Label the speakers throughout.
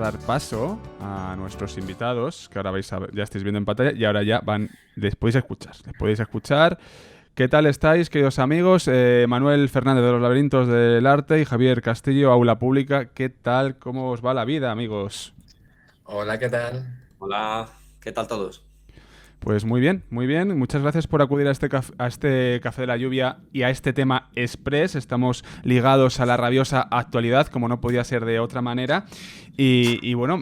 Speaker 1: dar paso a nuestros invitados, que ahora ya estáis viendo en pantalla, y ahora ya les podéis escuchar. ¿Qué tal estáis, queridos amigos? Manuel Fernández de los Laberintos del Arte y Javier Castillo, Aula Pública. ¿Qué tal? ¿Cómo os va la vida, amigos?
Speaker 2: Hola, ¿qué tal?
Speaker 3: Hola, ¿qué tal todos?
Speaker 1: Pues muy bien, muy bien. Muchas gracias por acudir a este Café de la Lluvia y a este tema express. Estamos ligados a la rabiosa actualidad, como no podía ser de otra manera. Y bueno,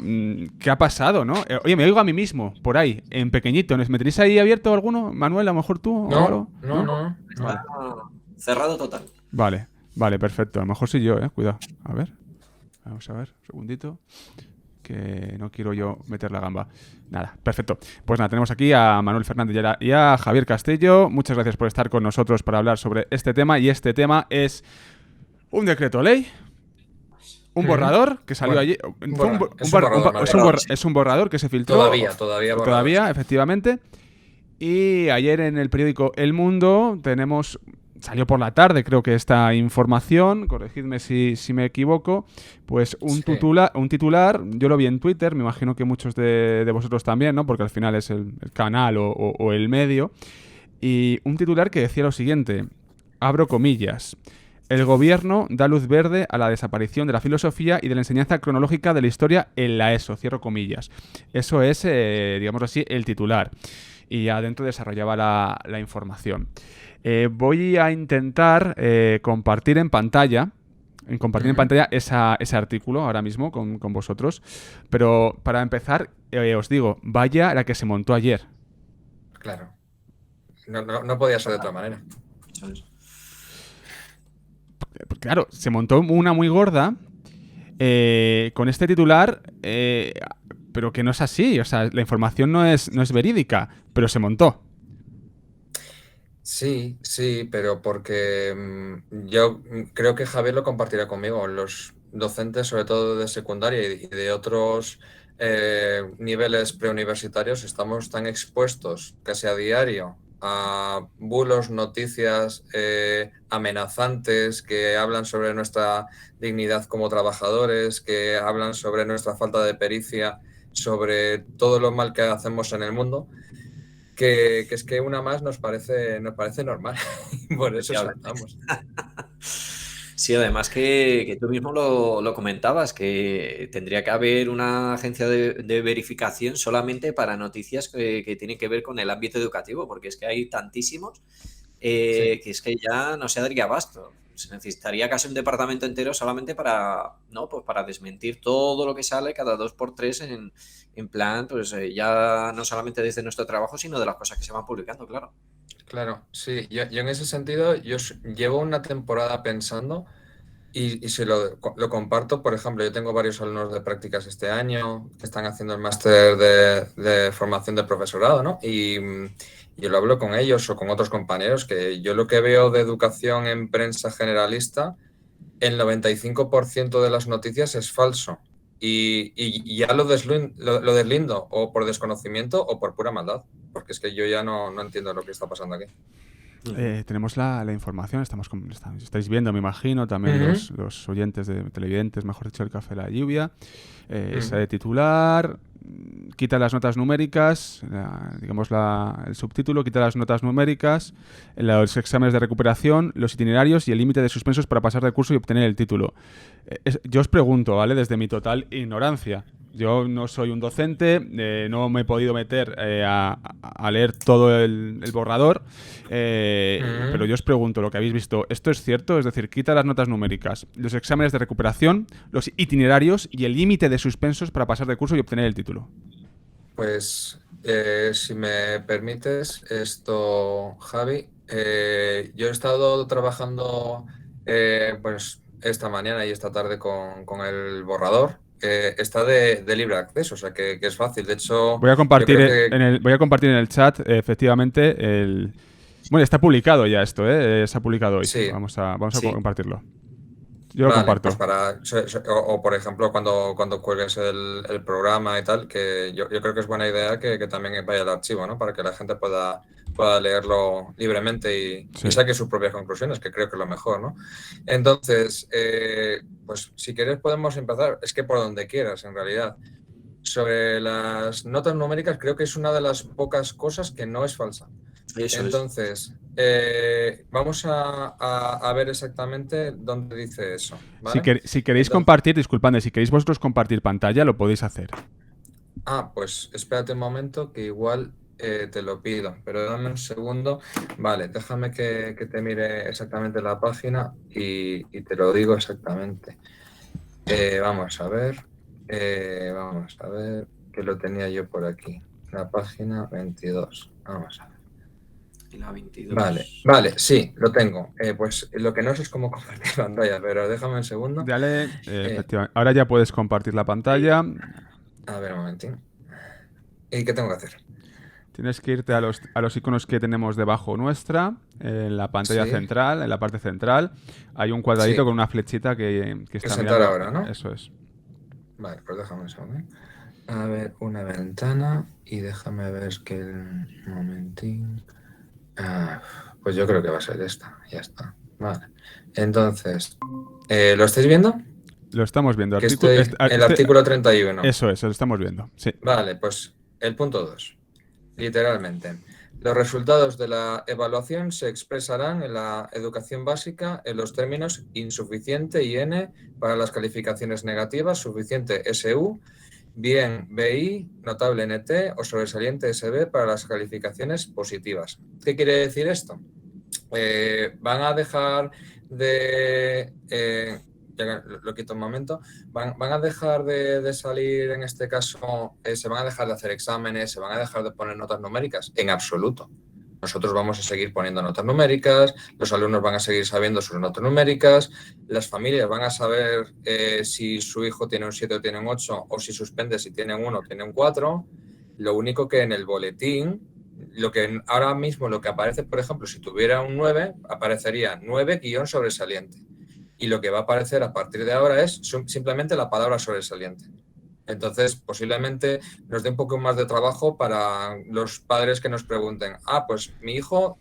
Speaker 1: ¿qué ha pasado, no? Oye, me oigo a mí mismo, por ahí, en pequeñito. ¿Me tenéis ahí abierto alguno? Manuel, a lo mejor tú o algo,
Speaker 2: No, no,
Speaker 1: ¿no?
Speaker 2: no.
Speaker 3: Está
Speaker 1: Vale.
Speaker 3: cerrado total.
Speaker 1: Vale, perfecto. A lo mejor soy yo, cuidado. A ver, vamos a ver, un segundito. Que no quiero yo meter la gamba. Nada, perfecto. Pues nada, tenemos aquí a Manuel Fernández y a Javier Castillo. Muchas gracias por estar con nosotros para hablar sobre este tema. Y este tema es un decreto ley, un borrador que salió
Speaker 2: Bueno,
Speaker 1: allí.
Speaker 2: es un borrador más bien.
Speaker 1: Es un borrador que se filtró.
Speaker 2: Todavía borrador
Speaker 1: Todavía,
Speaker 2: está.
Speaker 1: efectivamente. Y ayer en el periódico El Mundo salió por la tarde creo que esta información, corregidme si me equivoco, pues
Speaker 2: Sí,
Speaker 1: un titular, yo lo vi en Twitter, me imagino que muchos de vosotros también, ¿no? Porque al final es el canal o el medio, y un titular que decía lo siguiente, abro comillas: el gobierno da luz verde a la desaparición de la filosofía y de la enseñanza cronológica de la historia en la ESO, cierro comillas. Eso es, digamos así, el titular. Y adentro desarrollaba la información. Voy a intentar compartir en pantalla ese artículo ahora mismo con vosotros. Pero para empezar, os digo, vaya la que se montó ayer.
Speaker 2: claro. No podía ser de otra manera.
Speaker 3: Eso es.
Speaker 1: Claro, se montó una muy gorda con este titular, pero que no es así. O sea, la información no es verídica, pero se montó.
Speaker 2: Sí, sí, pero porque yo creo que Javier lo compartirá conmigo. Los docentes, sobre todo de secundaria y de otros niveles preuniversitarios, estamos tan expuestos casi a diario a bulos, noticias amenazantes que hablan sobre nuestra dignidad como trabajadores, que hablan sobre nuestra falta de pericia, sobre todo lo mal que hacemos en el mundo. Que es que una más nos parece normal y por eso
Speaker 3: Efectivamente.
Speaker 2: saltamos.
Speaker 3: Sí, además que tú mismo lo comentabas, que tendría que haber una agencia de verificación solamente para noticias que tienen que ver con el ámbito educativo, porque es que hay tantísimos
Speaker 2: Sí,
Speaker 3: que es que ya no se daría abasto. Se necesitaría casi un departamento entero solamente para, ¿no? Pues para desmentir todo lo que sale cada 2 por 3 en plan, pues ya no solamente desde nuestro trabajo, sino de las cosas que se van publicando, claro.
Speaker 2: claro, sí. Yo en ese sentido, llevo una temporada pensando y se lo comparto. Por ejemplo, yo tengo varios alumnos de prácticas este año que están haciendo el máster de formación de profesorado, ¿no? Y yo lo hablo con ellos o con otros compañeros, que yo lo que veo de educación en prensa generalista, el 95% de las noticias es falso. Y ya lo deslindo o por desconocimiento o por pura maldad, porque es que yo ya no entiendo lo que está pasando aquí.
Speaker 1: Tenemos la información, estáis viendo, me imagino, también
Speaker 2: Ujú,
Speaker 1: los oyentes de televidentes, mejor dicho, el Café de la Lluvia.
Speaker 2: ujú.
Speaker 1: Ese titular, quita las notas numéricas, digamos el subtítulo, quita las notas numéricas, los exámenes de recuperación, los itinerarios y el límite de suspensos para pasar de curso y obtener el título. Yo os pregunto, ¿vale? Desde mi total ignorancia. Yo no soy un docente, no me he podido meter a leer todo el borrador, pero
Speaker 2: Ujú.
Speaker 1: yo os pregunto, lo que habéis visto, ¿esto es cierto? Es decir, quita las notas numéricas, los exámenes de recuperación, los itinerarios y el límite de suspensos para pasar de curso y obtener el título.
Speaker 2: Pues si me permites esto, Javi, yo he estado trabajando pues esta mañana y esta tarde con el borrador. Está de libre acceso, o sea que es fácil. De hecho, yo creo que
Speaker 1: Voy a compartir en el chat, efectivamente, bueno, está publicado ya esto, ¿eh? Se ha publicado hoy.
Speaker 2: sí.
Speaker 1: Vamos a
Speaker 3: Sí,
Speaker 1: compartirlo. Yo lo
Speaker 2: Vale, pues
Speaker 1: comparto.
Speaker 2: para, o, por ejemplo, cuando cuelgues el programa y tal, que yo creo que es buena idea que también vaya al archivo, ¿no? Para que la gente pueda leerlo libremente y
Speaker 1: Sí.
Speaker 2: saque sus propias conclusiones, que creo que es lo mejor, ¿no? Entonces, pues si quieres podemos empezar, es que por donde quieras, en realidad. Sobre las notas numéricas, creo que es una de las pocas cosas que no es falsa.
Speaker 3: Eso
Speaker 2: Entonces, vamos a ver exactamente dónde dice eso,
Speaker 1: Si,
Speaker 2: ¿vale?
Speaker 1: si queréis
Speaker 2: Entonces,
Speaker 1: compartir, disculpadme, si queréis vosotros compartir pantalla, lo podéis hacer.
Speaker 2: pues espérate un momento que igual te lo pido, pero dame un segundo. Vale, déjame que te mire exactamente la página y te lo digo exactamente. Vamos a ver, que lo tenía yo por aquí. La página 22. Vamos a ver.
Speaker 3: y la 22.
Speaker 2: Vale, sí, lo tengo. Pues lo que no sé es cómo compartir pantalla, pero déjame un segundo.
Speaker 1: Dale, efectivamente. Ahora ya puedes compartir la pantalla.
Speaker 2: A ver, un momentín. ¿Y qué tengo que hacer?
Speaker 1: Tienes que irte a los iconos que tenemos debajo nuestra, en la pantalla
Speaker 2: Sí.
Speaker 1: central, en la parte central. Hay un cuadradito
Speaker 2: Sí.
Speaker 1: con una flechita que está
Speaker 2: Presentar
Speaker 1: mirando.
Speaker 2: ahora, ¿no?
Speaker 1: Eso es.
Speaker 2: Vale, pues déjame un segundo. A ver, una ventana y déjame ver que un momentín. Pues yo creo que va a ser esta. Ya está. Vale. Entonces, ¿lo estáis viendo?
Speaker 1: Lo estamos viendo.
Speaker 2: Que estoy el artículo 31.
Speaker 1: Eso es, lo estamos viendo. Sí.
Speaker 2: Vale, pues el punto 2. Literalmente. Los resultados de la evaluación se expresarán en la educación básica en los términos insuficiente IN para las calificaciones negativas, suficiente SU, bien BI, notable NT o sobresaliente SB para las calificaciones positivas. ¿Qué quiere decir esto? Van a dejar de... ya lo quito un momento, van a dejar de salir, en este caso, se van a dejar de hacer exámenes, se van a dejar de poner notas numéricas, en absoluto. Nosotros vamos a seguir poniendo notas numéricas, los alumnos van a seguir sabiendo sus notas numéricas, las familias van a saber si su hijo tiene un 7 o tiene un 8, o si suspende, si tiene un 1 o tiene un 4. Lo único que en el boletín, ahora mismo lo que aparece, por ejemplo, si tuviera un 9, aparecería 9-sobresaliente. Y lo que va a aparecer a partir de ahora es simplemente la palabra sobresaliente. Entonces, posiblemente nos dé un poco más de trabajo para los padres que nos pregunten, pues mi hijo,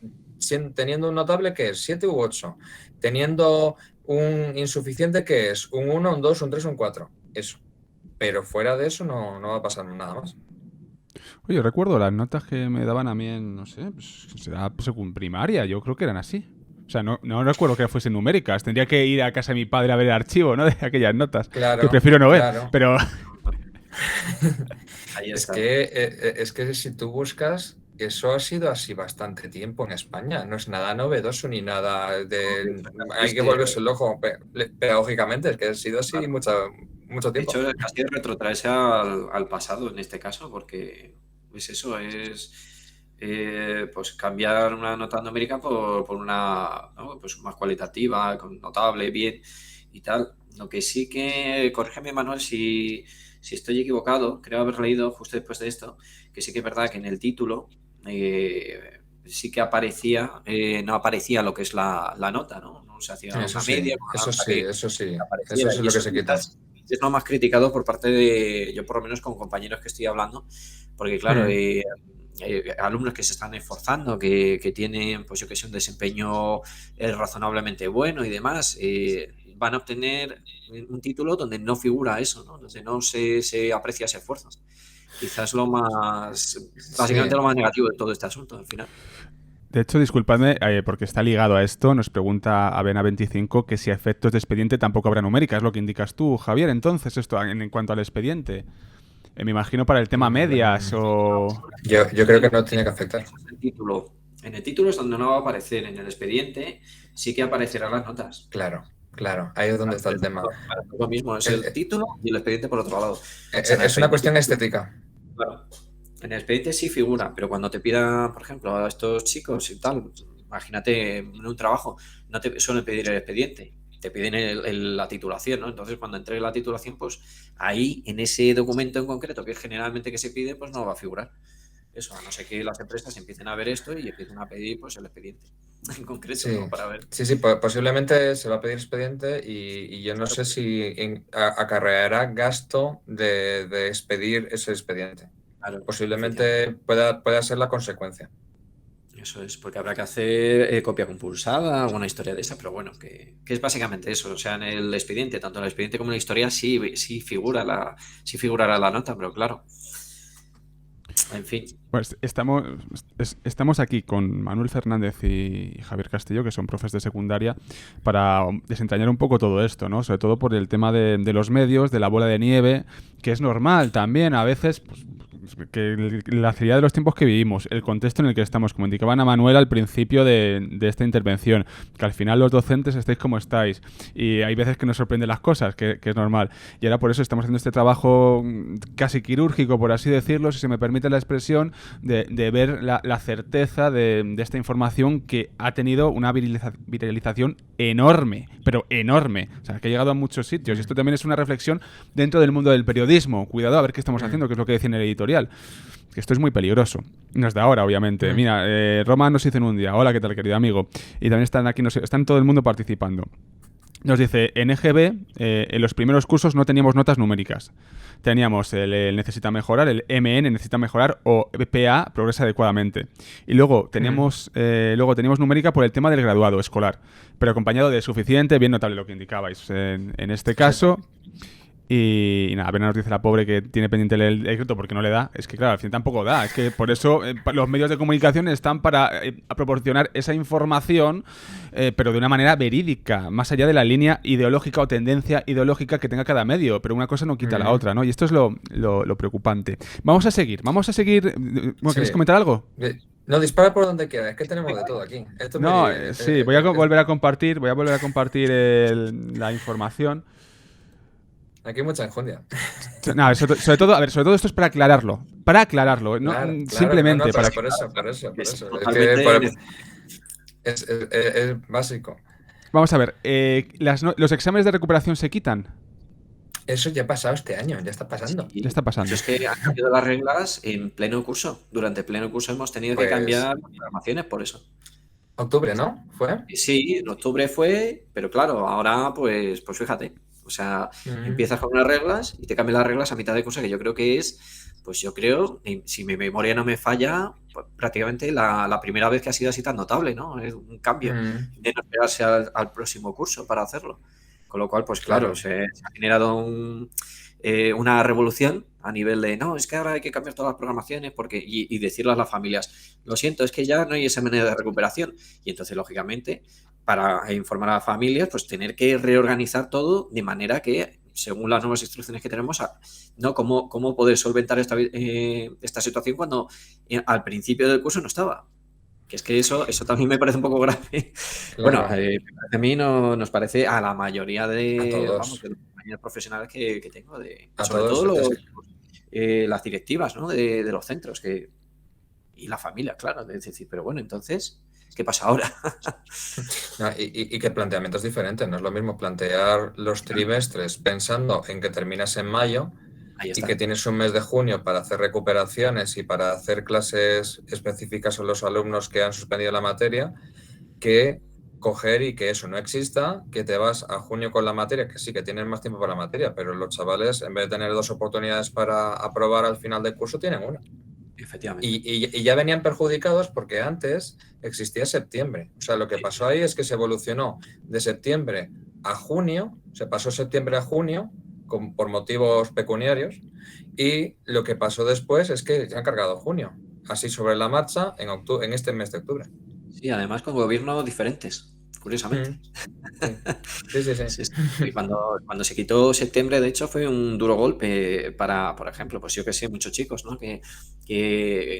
Speaker 2: teniendo un notable, ¿qué es? 7 u 8. Teniendo un insuficiente, ¿qué es? Un 1, un 2, un 3, un 4. Eso. Pero fuera de eso no va a pasar nada más.
Speaker 1: Oye, recuerdo las notas que me daban a mí en, no sé, pues, será primaria, yo creo que eran así. O sea, no recuerdo que fuesen numéricas. Tendría que ir a casa de mi padre a ver el archivo, ¿no? De aquellas notas.
Speaker 2: Claro,
Speaker 1: que prefiero no ver,
Speaker 2: claro.
Speaker 1: pero...
Speaker 3: Ahí está.
Speaker 2: Es que si tú buscas, eso ha sido así bastante tiempo en España. No es nada novedoso ni nada de... Hay que volverse el ojo pedagógicamente, es que ha sido así mucho
Speaker 3: De
Speaker 2: tiempo.
Speaker 3: hecho, casi retrotraerse al pasado en este caso, porque pues eso es pues cambiar una nota numérica por una, ¿no? Pues más cualitativa, con notable, bien y tal. Lo que sí que, corrígeme Manuel si estoy equivocado, creo haber leído justo después de esto, que sí que es verdad que en el título sí que aparecía, no aparecía lo que es la nota, ¿no? No se hacía
Speaker 2: Eso
Speaker 3: una
Speaker 2: sí,
Speaker 3: media,
Speaker 2: eso sí, eso sí.
Speaker 3: apareciera.
Speaker 2: Eso sí
Speaker 3: Y
Speaker 2: lo que
Speaker 3: eso
Speaker 2: se quitó.
Speaker 3: es lo más criticado por parte de, yo por lo menos con compañeros que estoy hablando, porque claro, alumnos que se están esforzando, que tienen, pues yo que sé, un desempeño razonablemente bueno y demás, van a obtener un título donde no figura eso, ¿no? Donde no se aprecia ese esfuerzo. Quizás lo más, básicamente lo más negativo de todo este asunto al final.
Speaker 1: De hecho, disculpadme, porque está ligado a esto, nos pregunta Avena25 que si a efectos de expediente tampoco habrá numérica, es lo que indicas tú, Javier. Entonces, esto en cuanto al expediente, me imagino para el tema medias o...
Speaker 2: Yo creo que no tiene que afectar.
Speaker 3: En el título es donde no va a aparecer, en el expediente sí que aparecerán las notas.
Speaker 2: Claro, ahí es donde está el tema.
Speaker 3: Lo mismo, es el título y el expediente por otro lado.
Speaker 2: Es una cuestión estética.
Speaker 3: Claro. En el expediente sí figura, pero cuando te pidan, por ejemplo, a estos chicos y tal, imagínate en un trabajo, no te suelen pedir el expediente, te piden la titulación, ¿no? Entonces, cuando entregue la titulación, pues ahí, en ese documento en concreto, que es generalmente que se pide, pues no va a figurar. Eso, a no ser que las empresas empiecen a ver esto y empiecen a pedir pues el expediente en concreto,
Speaker 2: Sí,
Speaker 3: ¿no? Para ver.
Speaker 2: sí, posiblemente se va a pedir expediente y yo no sé si acarreará gasto de expedir ese expediente.
Speaker 3: Claro,
Speaker 2: Posiblemente pueda ser la consecuencia.
Speaker 3: Eso es, porque habrá que hacer copia compulsada, alguna historia de esa, pero bueno, que es básicamente eso. O sea, en el expediente, tanto en el expediente como en la historia, sí figurará la nota, pero claro, en fin.
Speaker 1: Pues estamos aquí con Manuel Fernández y Javier Castillo, que son profes de secundaria, para desentrañar un poco todo esto, ¿no? Sobre todo por el tema de los medios, de la bola de nieve, que es normal también a veces, pues, que la acelerada de los tiempos que vivimos, el contexto en el que estamos, como indicaba Ana Manuel al principio de esta intervención, que al final los docentes estáis como estáis y hay veces que nos sorprenden las cosas, que es normal. Y ahora por eso estamos haciendo este trabajo casi quirúrgico, por así decirlo, si se me permite la expresión, de ver la certeza de esta información que ha tenido una viralización enorme, pero enorme. O sea, que ha llegado a muchos sitios. Y esto también es una reflexión dentro del mundo del periodismo. Cuidado a ver qué estamos haciendo, que es lo que decía en el editorial. Que esto es muy peligroso. No es de ahora, obviamente. Mira, Roma nos dice en un día: hola, ¿qué tal, querido amigo? Y también están aquí, están todo el mundo participando. Nos dice, en EGB, en los primeros cursos no teníamos notas numéricas. Teníamos el necesita mejorar, el MN necesita mejorar o PA progresa adecuadamente. Y luego teníamos numérica por el tema del graduado escolar, pero acompañado de suficiente, bien notable, lo que indicabais en este caso. Y nada, apenas nos dice la pobre que tiene pendiente el escrito porque no le da. Es que claro, al fin tampoco da. Es que por eso los medios de comunicación están para proporcionar esa información, pero de una manera verídica, más allá de la línea ideológica o tendencia ideológica que tenga cada medio. Pero una cosa no quita la otra, ¿no? Y esto es lo preocupante. Vamos a seguir. Bueno, ¿queréis comentar algo?
Speaker 2: No, dispara por donde quiera, es que tenemos de todo aquí.
Speaker 1: Voy a volver a compartir la información.
Speaker 2: Aquí hay mucha enjundia.
Speaker 1: No, sobre todo esto es para aclararlo. Para aclararlo, ¿no?
Speaker 2: Claro,
Speaker 1: Simplemente
Speaker 2: no,
Speaker 1: para...
Speaker 2: por eso. Es básico.
Speaker 1: Vamos a ver, ¿los exámenes de recuperación se quitan?
Speaker 2: Eso ya ha pasado este año, ya está pasando.
Speaker 1: Ya está pasando.
Speaker 3: Es que han cambiado las reglas en pleno curso. Durante pleno curso hemos tenido que cambiar las programaciones por eso.
Speaker 2: Octubre, ¿no? ¿Fue?
Speaker 3: Sí, en octubre fue, pero claro, ahora pues fíjate. O sea, empiezas con unas reglas y te cambian las reglas a mitad de curso, que yo creo que es, si mi memoria no me falla, pues, prácticamente la primera vez que ha sido así tan notable, ¿no? Es un cambio de no esperarse al próximo curso para hacerlo. Con lo cual, pues claro, se ha generado una revolución a nivel de, no, es que ahora hay que cambiar todas las programaciones y decirle a las familias, lo siento, es que ya no hay exámenes de recuperación. Y entonces, lógicamente, para informar a las familias, pues tener que reorganizar todo de manera que, según las nuevas instrucciones que tenemos, ¿no? ¿Cómo poder solventar esta situación cuando al principio del curso no estaba? Que es que eso también me parece un poco grave. Claro. Bueno, a mí nos parece a la mayoría de los compañeros profesionales que tengo, sobre todo las directivas, ¿no? de los centros y la familia, claro. Es decir, pero bueno, entonces, ¿qué pasa ahora?
Speaker 2: Y que planteamientos diferentes. No es lo mismo plantear los trimestres pensando en que terminas en mayo y que tienes un mes de junio para hacer recuperaciones y para hacer clases específicas a los alumnos que han suspendido la materia, que coger y que eso no exista, que te vas a junio con la materia, que sí que tienes más tiempo para la materia, pero los chavales, en vez de tener 2 oportunidades para aprobar al final del curso, tienen una.
Speaker 3: Efectivamente.
Speaker 2: Y ya venían perjudicados porque antes existía septiembre. O sea, lo que pasó ahí es que se evolucionó de septiembre a junio, se pasó septiembre a junio por motivos pecuniarios, y lo que pasó después es que se han cargado junio, así sobre la marcha en este mes de octubre.
Speaker 3: Sí, además con gobiernos diferentes, curiosamente.
Speaker 2: Sí.
Speaker 3: Y cuando se quitó septiembre, de hecho, fue un duro golpe para, por ejemplo, pues yo que sé, muchos chicos, ¿no? Que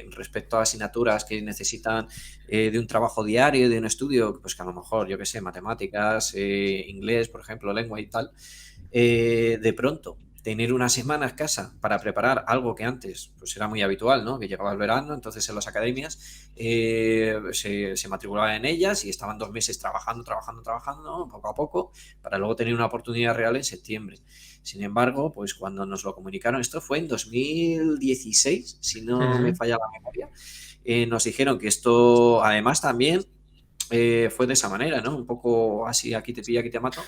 Speaker 3: respecto a asignaturas que necesitan de un trabajo diario, de un estudio, pues que a lo mejor, yo que sé, matemáticas, inglés, por ejemplo, lengua y tal, de pronto tener una semana escasa para preparar algo que antes pues era muy habitual, ¿no? Que llegaba el verano, entonces en las academias se matriculaban en ellas y estaban 2 meses trabajando poco a poco para luego tener una oportunidad real en septiembre. Sin embargo, pues cuando nos lo comunicaron, esto fue en 2016, si no me falla la memoria, nos dijeron que esto además también fue de esa manera, ¿no? Un poco así, aquí te pillo, aquí te mato.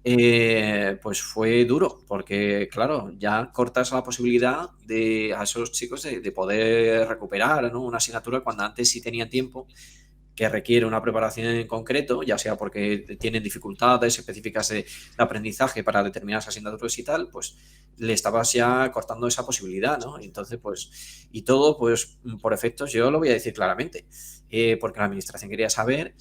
Speaker 3: pues fue duro, porque claro, ya cortas la posibilidad a esos chicos de poder recuperar, ¿no?, una asignatura cuando antes sí tenían tiempo, que requiere una preparación en concreto, ya sea porque tienen dificultades específicas de aprendizaje para determinadas asignaturas y tal, pues le estabas ya cortando esa posibilidad, ¿no? Entonces, pues, y todo, pues, por efectos, yo lo voy a decir claramente, porque la administración quería saber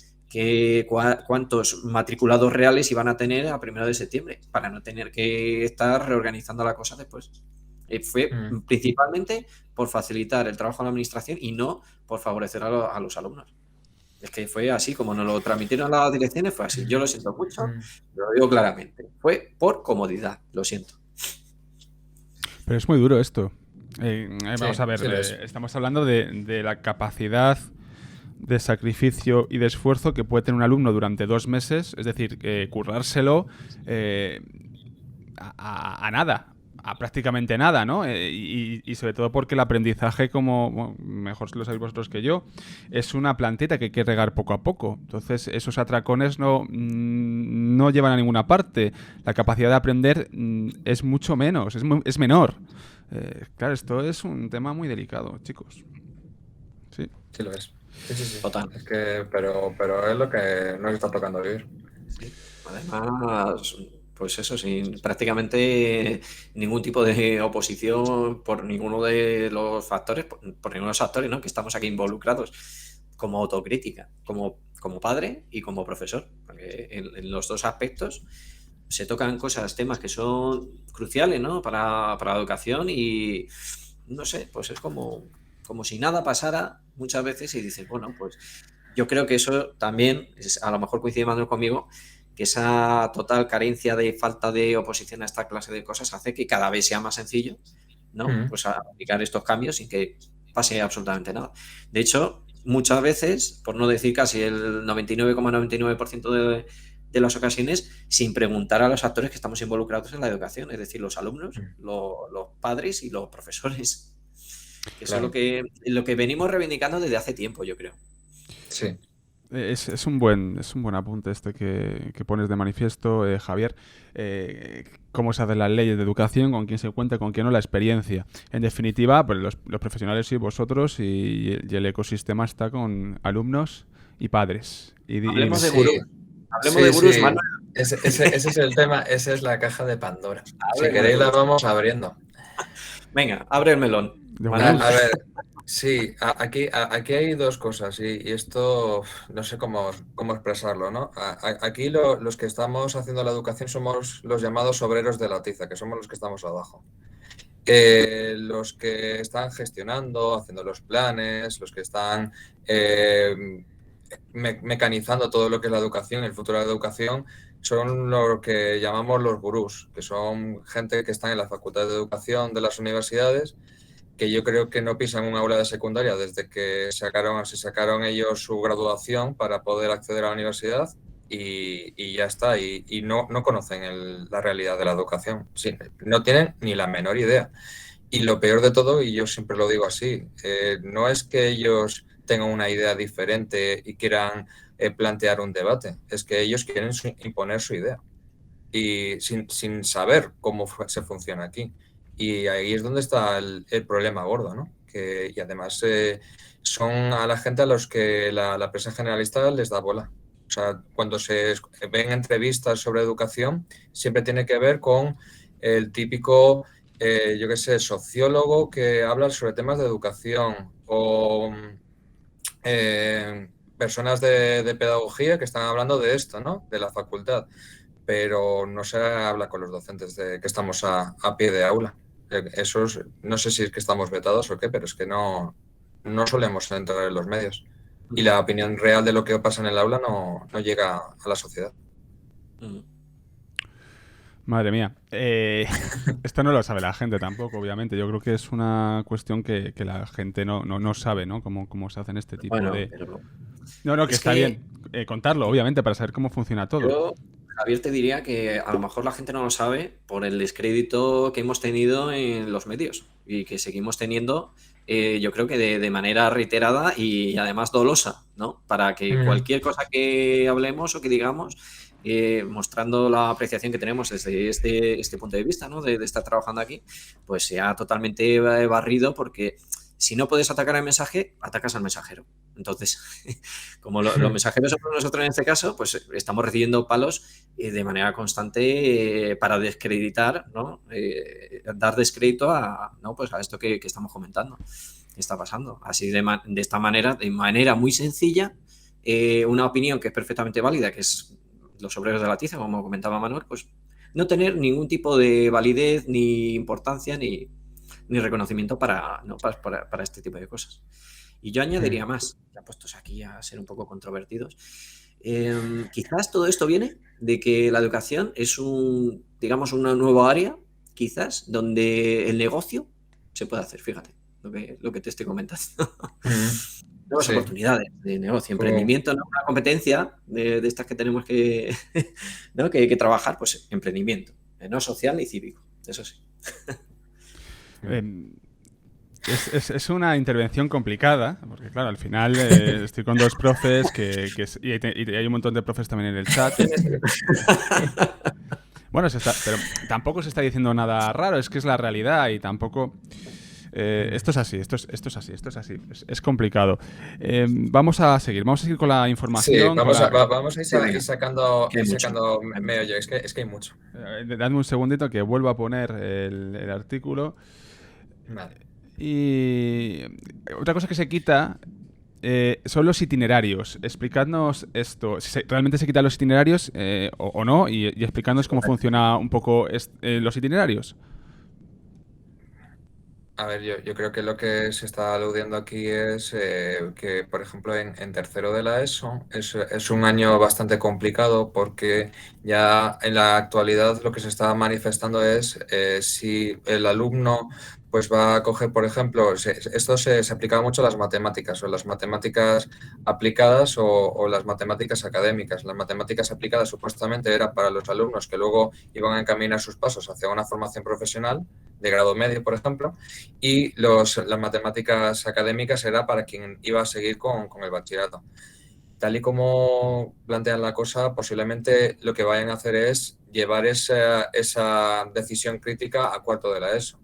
Speaker 3: cuántos matriculados reales iban a tener a 1 de septiembre, para no tener que estar reorganizando la cosa después. Fue principalmente por facilitar el trabajo a la administración y no por favorecer a los alumnos. Es que fue así, como nos lo transmitieron las direcciones, fue así. Yo lo siento mucho, lo digo claramente. Fue por comodidad, lo siento.
Speaker 1: Pero es muy duro esto.
Speaker 2: Sí,
Speaker 1: Vamos a ver,
Speaker 2: sí lo es.
Speaker 1: estamos hablando de la capacidad de sacrificio y de esfuerzo que puede tener un alumno durante 2 meses, es decir, currárselo a nada, a prácticamente nada, ¿no? Y sobre todo porque el aprendizaje, como bueno, mejor lo sabéis vosotros que yo, es una plantita que hay que regar poco a poco. Entonces, esos atracones no llevan a ninguna parte. La capacidad de aprender es mucho menos, es menor. Claro, esto es un tema muy delicado, chicos. Sí.
Speaker 2: Sí lo es. Sí.
Speaker 3: Total.
Speaker 2: Es que, pero es lo que nos está tocando vivir.
Speaker 3: Sí. Además, pues eso, sin prácticamente ningún tipo de oposición por ninguno de los factores, por ninguno de los actores, ¿no?, que estamos aquí involucrados, como autocrítica, como padre y como profesor, porque en los dos aspectos se tocan temas que son cruciales, ¿no?, para la educación, y no sé, pues es como si nada pasara muchas veces, y dices, bueno, pues yo creo que eso también, a lo mejor coincide Manuel conmigo, que esa total carencia de falta de oposición a esta clase de cosas hace que cada vez sea más sencillo, ¿no?, pues aplicar estos cambios sin que pase absolutamente nada. De hecho, muchas veces, por no decir casi el 99,99% de las ocasiones, sin preguntar a los actores que estamos involucrados en la educación, es decir, los alumnos, los padres y los profesores. Que
Speaker 2: Claro.
Speaker 3: eso es lo que venimos reivindicando desde hace tiempo, yo creo.
Speaker 2: Sí.
Speaker 1: Es un buen apunte este que pones de manifiesto, Javier. Cómo se hacen las leyes de educación, con quién se cuenta, con quién no, la experiencia. En definitiva, pues los profesionales y vosotros, y el ecosistema está con alumnos y padres.
Speaker 3: Hablemos de
Speaker 2: Sí.
Speaker 3: gurús. Hablemos de gurús,
Speaker 2: Sí.
Speaker 3: Manuel.
Speaker 2: Ese es el tema, esa es la caja de Pandora. Si
Speaker 3: Hablemos de
Speaker 2: queréis la
Speaker 3: gurús.
Speaker 2: vamos abriendo.
Speaker 3: Venga, abre el melón.
Speaker 1: De
Speaker 3: Manuel.
Speaker 2: A ver, sí, aquí hay dos cosas y esto no sé cómo expresarlo, ¿no? Aquí los que estamos haciendo la educación somos los llamados obreros de la tiza, que somos los que estamos abajo. Los que están gestionando, haciendo los planes, los que están mecanizando todo lo que es la educación, el futuro de la educación, son lo que llamamos los gurús, que son gente que está en la Facultad de Educación de las universidades, que yo creo que no pisan un aula de secundaria desde que se sacaron ellos su graduación para poder acceder a la universidad y ya está, y no conocen la realidad de la educación. Sí, no tienen ni la menor idea. Y lo peor de todo, y yo siempre lo digo así, no es que ellos tengan una idea diferente y quieran plantear un debate, es que ellos quieren imponer su idea y sin saber cómo se funciona aquí. Y ahí es donde está el problema gordo, ¿no? Y además son a la gente a los que la prensa generalista les da bola. O sea, cuando se ven entrevistas sobre educación, siempre tiene que ver con el típico, yo qué sé, sociólogo que habla sobre temas de educación o personas de pedagogía que están hablando de esto, ¿no? De la facultad, pero no se habla con los docentes que estamos a pie de aula. No sé si es que estamos vetados o qué, pero es que no solemos entrar en los medios. Y la opinión real de lo que pasa en el aula no llega a la sociedad.
Speaker 1: Madre mía. Esto no lo sabe la gente tampoco, obviamente. Yo creo que es una cuestión que la gente no sabe, ¿no? Cómo se hacen este tipo de...
Speaker 3: Pero
Speaker 1: No, que está bien contarlo, obviamente, para saber cómo funciona todo.
Speaker 3: Yo, Javier, te diría que a lo mejor la gente no lo sabe por el descrédito que hemos tenido en los medios y que seguimos teniendo, yo creo que de manera reiterada y además dolosa, ¿no? Para que cualquier cosa que hablemos o que digamos mostrando la apreciación que tenemos desde este punto de vista, ¿no? De estar trabajando aquí, pues se ha totalmente barrido, porque si no puedes atacar al mensaje, atacas al mensajero. Entonces, como los mensajeros somos nosotros en este caso, pues estamos recibiendo palos de manera constante para descreditar, ¿no? Dar descrédito ¿no? Pues a esto que estamos comentando, que está pasando. Así de esta manera, de manera muy sencilla, una opinión que es perfectamente válida, que es los obreros de la tiza, como comentaba Manuel, pues no tener ningún tipo de validez, ni importancia, ni reconocimiento para este tipo de cosas. Y yo añadiría más, ya puestos aquí a ser un poco controvertidos, quizás todo esto viene de que la educación es digamos, una nueva área, quizás, donde el negocio se puede hacer, fíjate, lo que te estoy comentando. Nuevas oportunidades de negocio, emprendimiento, ¿no? Una competencia de estas que tenemos que, ¿no? que trabajar, pues emprendimiento, no social ni cívico, eso sí.
Speaker 1: Es una intervención complicada, porque claro, al final estoy con dos profes y hay un montón de profes también en el chat. Bueno, pero tampoco se está diciendo nada raro, es que es la realidad y tampoco... esto es así, esto es así. Es complicado. Vamos a seguir con la información.
Speaker 2: Sí, vamos a ir sacando meollo. Es que hay mucho.
Speaker 1: Dadme un segundito que vuelvo a poner el artículo.
Speaker 2: Vale.
Speaker 1: Y otra cosa que se quita son los itinerarios. Explicadnos esto. Si realmente se quitan los itinerarios o no, y explicadnos cómo funciona un poco los itinerarios.
Speaker 2: A ver, yo creo que lo que se está aludiendo aquí es que, por ejemplo, en tercero de la ESO es un año bastante complicado, porque ya en la actualidad lo que se está manifestando es si el alumno pues va a coger, por ejemplo, esto se aplicaba mucho a las matemáticas, o las matemáticas aplicadas o las matemáticas académicas. Las matemáticas aplicadas supuestamente era para los alumnos que luego iban a encaminar sus pasos hacia una formación profesional de grado medio, por ejemplo, y las matemáticas académicas era para quien iba a seguir con el bachillerato. Tal y como plantean la cosa, posiblemente lo que vayan a hacer es llevar esa decisión crítica a cuarto de la ESO.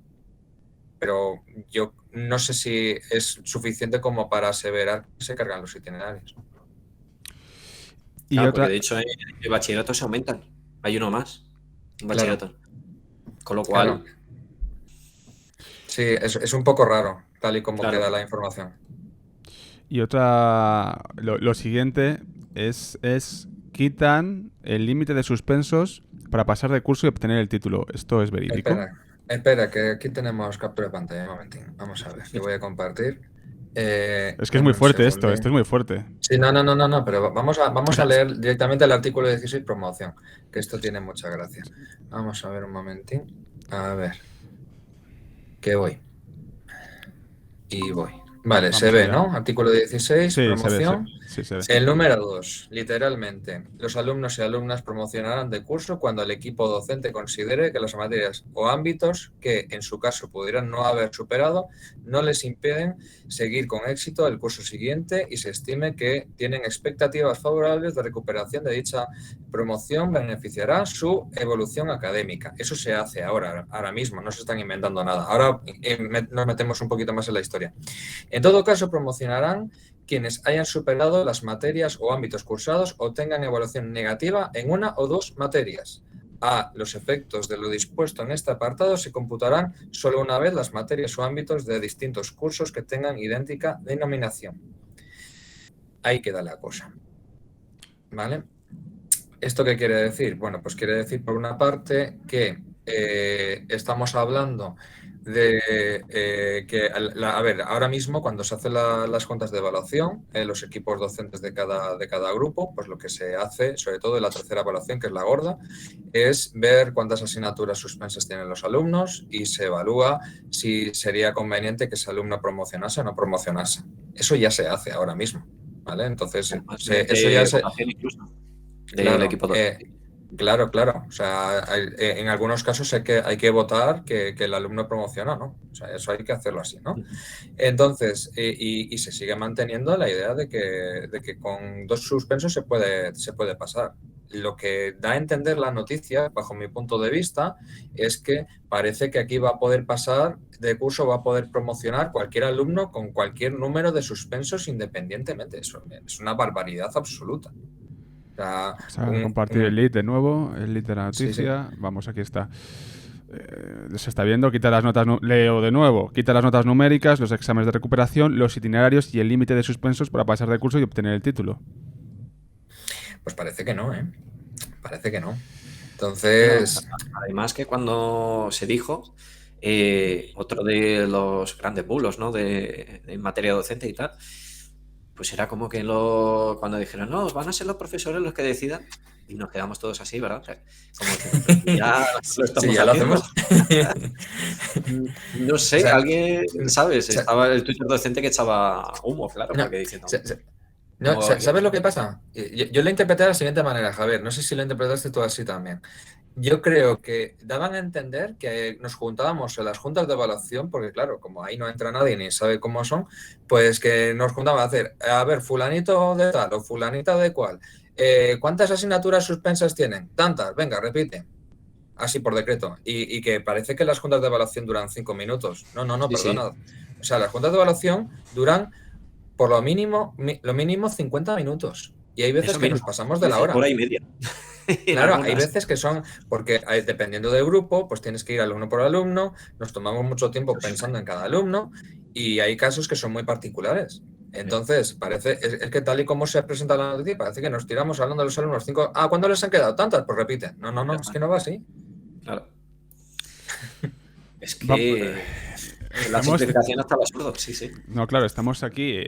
Speaker 2: Pero yo no sé si es suficiente como para aseverar que se cargan los itinerarios.
Speaker 3: Claro, porque de hecho en el bachillerato se aumentan. Hay uno más, un bachillerato. Claro. Con lo cual...
Speaker 2: Claro. Sí, es un poco raro, tal y como queda la información.
Speaker 1: Y lo siguiente es quitan el límite de suspensos para pasar de curso y obtener el título. ¿Esto es verídico?
Speaker 2: Espera, que aquí tenemos captura de pantalla. Un momentín. Vamos a ver, que voy a compartir.
Speaker 1: Es que es muy fuerte esto es muy fuerte.
Speaker 2: Sí, no, pero vamos a leer directamente el artículo 16, promoción, que esto tiene mucha gracia. Vamos a ver un momentín. A ver. Que voy. Y voy. Vale, vamos, se ve, allá. ¿No? Artículo 16, sí, promoción.
Speaker 1: Se ve.
Speaker 2: El número 2, literalmente. Los alumnos y alumnas promocionarán de curso cuando el equipo docente considere que las materias o ámbitos que, en su caso, pudieran no haber superado, no les impiden seguir con éxito el curso siguiente y se estime que tienen expectativas favorables de recuperación de dicha promoción, beneficiará su evolución académica. Eso se hace ahora mismo, no se están inventando nada. Ahora nos metemos un poquito más en la historia. En todo caso, promocionarán quienes hayan superado las materias o ámbitos cursados o tengan evaluación negativa en una o dos materias. A los efectos de lo dispuesto en este apartado se computarán solo una vez las materias o ámbitos de distintos cursos que tengan idéntica denominación. Ahí queda la cosa. ¿Vale? ¿Esto qué quiere decir? Bueno, pues quiere decir, por una parte, que estamos hablando de que, a ver, ahora mismo cuando se hacen las juntas de evaluación, los equipos docentes de cada grupo, pues lo que se hace, sobre todo en la tercera evaluación, que es la gorda, es ver cuántas asignaturas suspensas tienen los alumnos y se evalúa si sería conveniente que ese alumno promocionase o no promocionase. Eso ya se hace ahora mismo, ¿vale? Entonces, eso ya se...
Speaker 3: Claro, equipo
Speaker 2: Claro. O sea, en algunos casos hay que votar que el alumno promociona, ¿no? O sea, eso hay que hacerlo así, ¿no? Entonces, y se sigue manteniendo la idea de que con 2 suspensos se puede pasar. lo que da a entender la noticia, bajo mi punto de vista, es que parece que aquí va a poder pasar de curso, va a poder promocionar cualquier alumno con cualquier número de suspensos independientemente. Eso es una barbaridad absoluta. O sea,
Speaker 1: Vamos a compartir el lead de nuevo, el lead de la
Speaker 2: Sí, sí.
Speaker 1: noticia. Vamos, aquí está. Se está viendo, quita las notas, leo de nuevo, quita las notas numéricas, los exámenes de recuperación, los itinerarios y el límite de suspensos para pasar de curso y obtener el título.
Speaker 2: Pues parece que no, ¿eh? Parece que no.
Speaker 3: Bueno,
Speaker 2: Entonces,
Speaker 3: además que cuando se dijo, otro de los grandes bulos, ¿no? En materia docente y tal, pues era como que cuando dijeron, no, van a ser los profesores los que decidan, y nos quedamos todos así, ¿verdad? O sea, como que ya lo estamos
Speaker 2: sí, ya lo
Speaker 3: haciendo.
Speaker 2: hacemos.
Speaker 3: No sé,
Speaker 2: O sea,
Speaker 3: alguien, ¿sabes?
Speaker 2: o sea,
Speaker 3: Estaba el Twitter docente que echaba humo, claro,
Speaker 2: no,
Speaker 3: porque diciendo,
Speaker 2: no,
Speaker 3: no,
Speaker 2: ¿sabes lo que pasa? Yo lo interpreté de la siguiente manera, Javier. No sé si lo interpretaste tú así también. Yo creo que daban a entender que nos juntábamos en las juntas de evaluación, porque claro, como ahí no entra nadie ni sabe cómo son, pues que nos juntaban a hacer, a ver, fulanito de tal o fulanita de cual, ¿cuántas asignaturas suspensas tienen? Tantas, venga, repite. Así por decreto. Y que parece que las juntas de evaluación duran 5 minutos. No,
Speaker 3: sí, sí,
Speaker 2: perdona. O sea, las juntas de evaluación duran por lo mínimo 50 minutos. Y hay veces
Speaker 3: eso
Speaker 2: que nos
Speaker 3: mismo,
Speaker 2: pasamos
Speaker 3: a
Speaker 2: de la
Speaker 3: veces
Speaker 2: hora.
Speaker 3: hora y media. En
Speaker 2: Claro, hay
Speaker 3: algunas.
Speaker 2: veces que son, porque dependiendo del grupo, pues tienes que ir alumno por alumno, nos tomamos mucho tiempo pensando en cada alumno y hay casos que son muy particulares. Entonces, es que tal y como se presenta la noticia, parece que nos tiramos hablando de los alumnos 5. Ah, ¿cuándo les han quedado tantas? Pues repiten.
Speaker 3: Ya
Speaker 2: No, es
Speaker 3: está.
Speaker 2: que no va así.
Speaker 3: Claro. Es
Speaker 1: Va-
Speaker 3: que la
Speaker 1: Estamos,
Speaker 3: simplificación hasta el absurdo, sí, sí.
Speaker 1: no, claro, estamos aquí,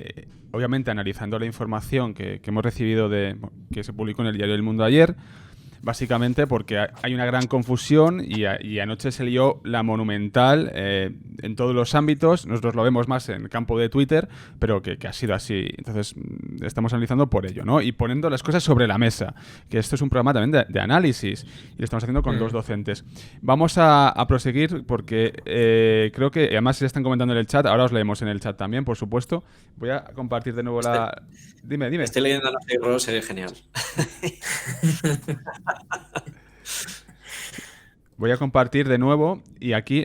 Speaker 1: obviamente, analizando la información que hemos recibido que se publicó en el diario El Mundo ayer. Básicamente porque hay una gran confusión y anoche se lió la monumental en todos los ámbitos. Nosotros lo vemos más en el campo de Twitter, pero que ha sido así. Entonces, estamos analizando por ello, ¿no? Y poniendo las cosas sobre la mesa. Que esto es un programa también de análisis. Y lo estamos haciendo con dos docentes. Vamos a proseguir porque creo que, además, ya están comentando en el chat. Ahora os leemos en el chat también, por supuesto. Voy a compartir de nuevo la... Dime.
Speaker 3: Este leyenda no sé, Ross, sería genial.
Speaker 1: Voy a compartir de nuevo y aquí